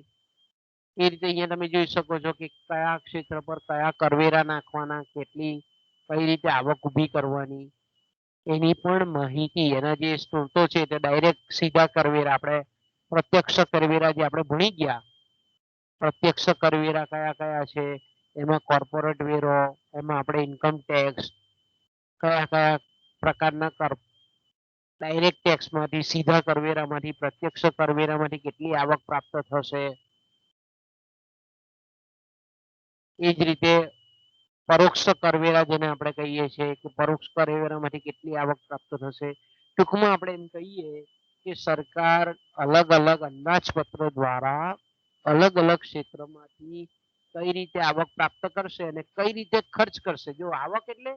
એ રીતે અહીંયા તમે જોઈ શકો છો કે કયા ક્ષેત્ર પર કયા કરવેરા નાખવાના કઈ રીતે આવક ઊભી કરવાની એની પણ માહિતી એના જે સ્ત્રોતો છે તે ડાયરેક્ટ સીધા કરવેરા આપણે પ્રત્યક્ષ કરવેરા જે આપણે ભણી ગયા પ્રત્યક્ષ કરવેરા કયા કયા છે એમાં કોર્પોરેટ વેરો એમાં આપણે ઇન્કમ ટેક્સ કયા કયા પ્રકારના કર ડાયરેક્ટ ટેક્સમાંથી સીધા કરવેરામાંથી પ્રત્યક્ષ કરવેરામાંથી કેટલી આવક પ્રાપ્ત થશે એ જ રીતે પરોક્ષ કરવેરા જેને આપણે કહીએ છીએ કે પરોક્ષ કરવેરામાંથી કેટલી આવક પ્રાપ્ત થશે. ટૂંકમાં આપણે એમ કહીએ કે સરકાર અલગ અલગ અંદાજપત્રો દ્વારા અલગ અલગ ક્ષેત્રમાંથી કઈ રીતે આવક પ્રાપ્ત કરશે અને કઈ રીતે ખર્ચ કરશે. જો આવક એટલે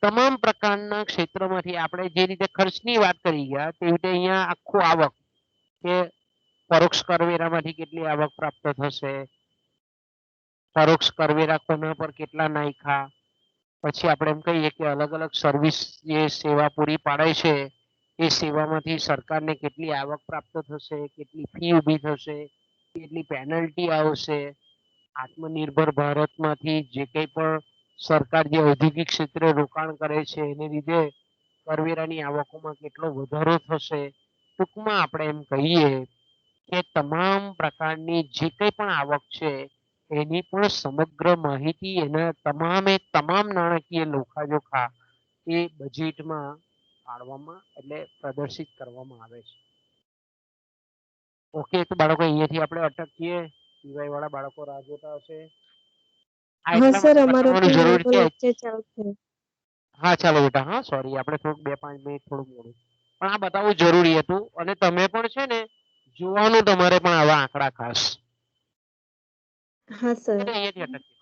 તમામ પ્રકારના ક્ષેત્રમાંથી આપણે જે રીતે ખર્ચની વાત કરી ગયા તે રીતે અહીંયા આખું આવક કે પરોક્ષ કરવેરામાંથી કેટલી આવક પ્રાપ્ત થશે પરોક્ષ કરવેરા કોના પર કેટલા નાખ્યા પછી આપણે એમ કહીએ કે અલગ અલગ સર્વિસ જે સેવા પૂરી પાડે છે એ સેવામાંથી સરકારને કેટલી આવક પ્રાપ્ત થશે કેટલી ફી ઊભી થશે કેટલી પેનલ્ટી આવશે આત્મનિર્ભર ભારતમાંથી જે કંઈ પણ સરકાર જે ઔદ્યોગિક ક્ષેત્રે રોકાણ કરે છે એને લીધે કરવેરાની આવકોમાં કેટલો વધારો થશે. ટૂંકમાં આપણે એમ કહીએ કે તમામ પ્રકારની જે કંઈ પણ આવક છે એની પણ સમગ્ર માહિતી એના તમામે તમામ નાણાકીય લેખાજોખા એ બજેટમાં પાડવામાં એટલે પ્રદર્શિત કરવામાં આવે છે. ઓકે, તો બાળકો અહીંયાથી આપણે અટકીએ. ટીવાય વાળા બાળકો રાહ જોતા હશે. આ હા એટલા સર, માટે અમારો બતાવવાનું જરૂર ટીવાયનો છે. લેક્ચર ચાલુ છે. હા ચાલો બેટા, હા સોરી, આપણે થોડુંક 2-5 મિનિટ થોડું મોડું, પણ આ બતાવવું જરૂરી હતું. અને તમે પણ છે ને જોવાનું તમારે પણ આવા આંકડા ખાસ. હા સર. અહીંયાથી અટકીએ.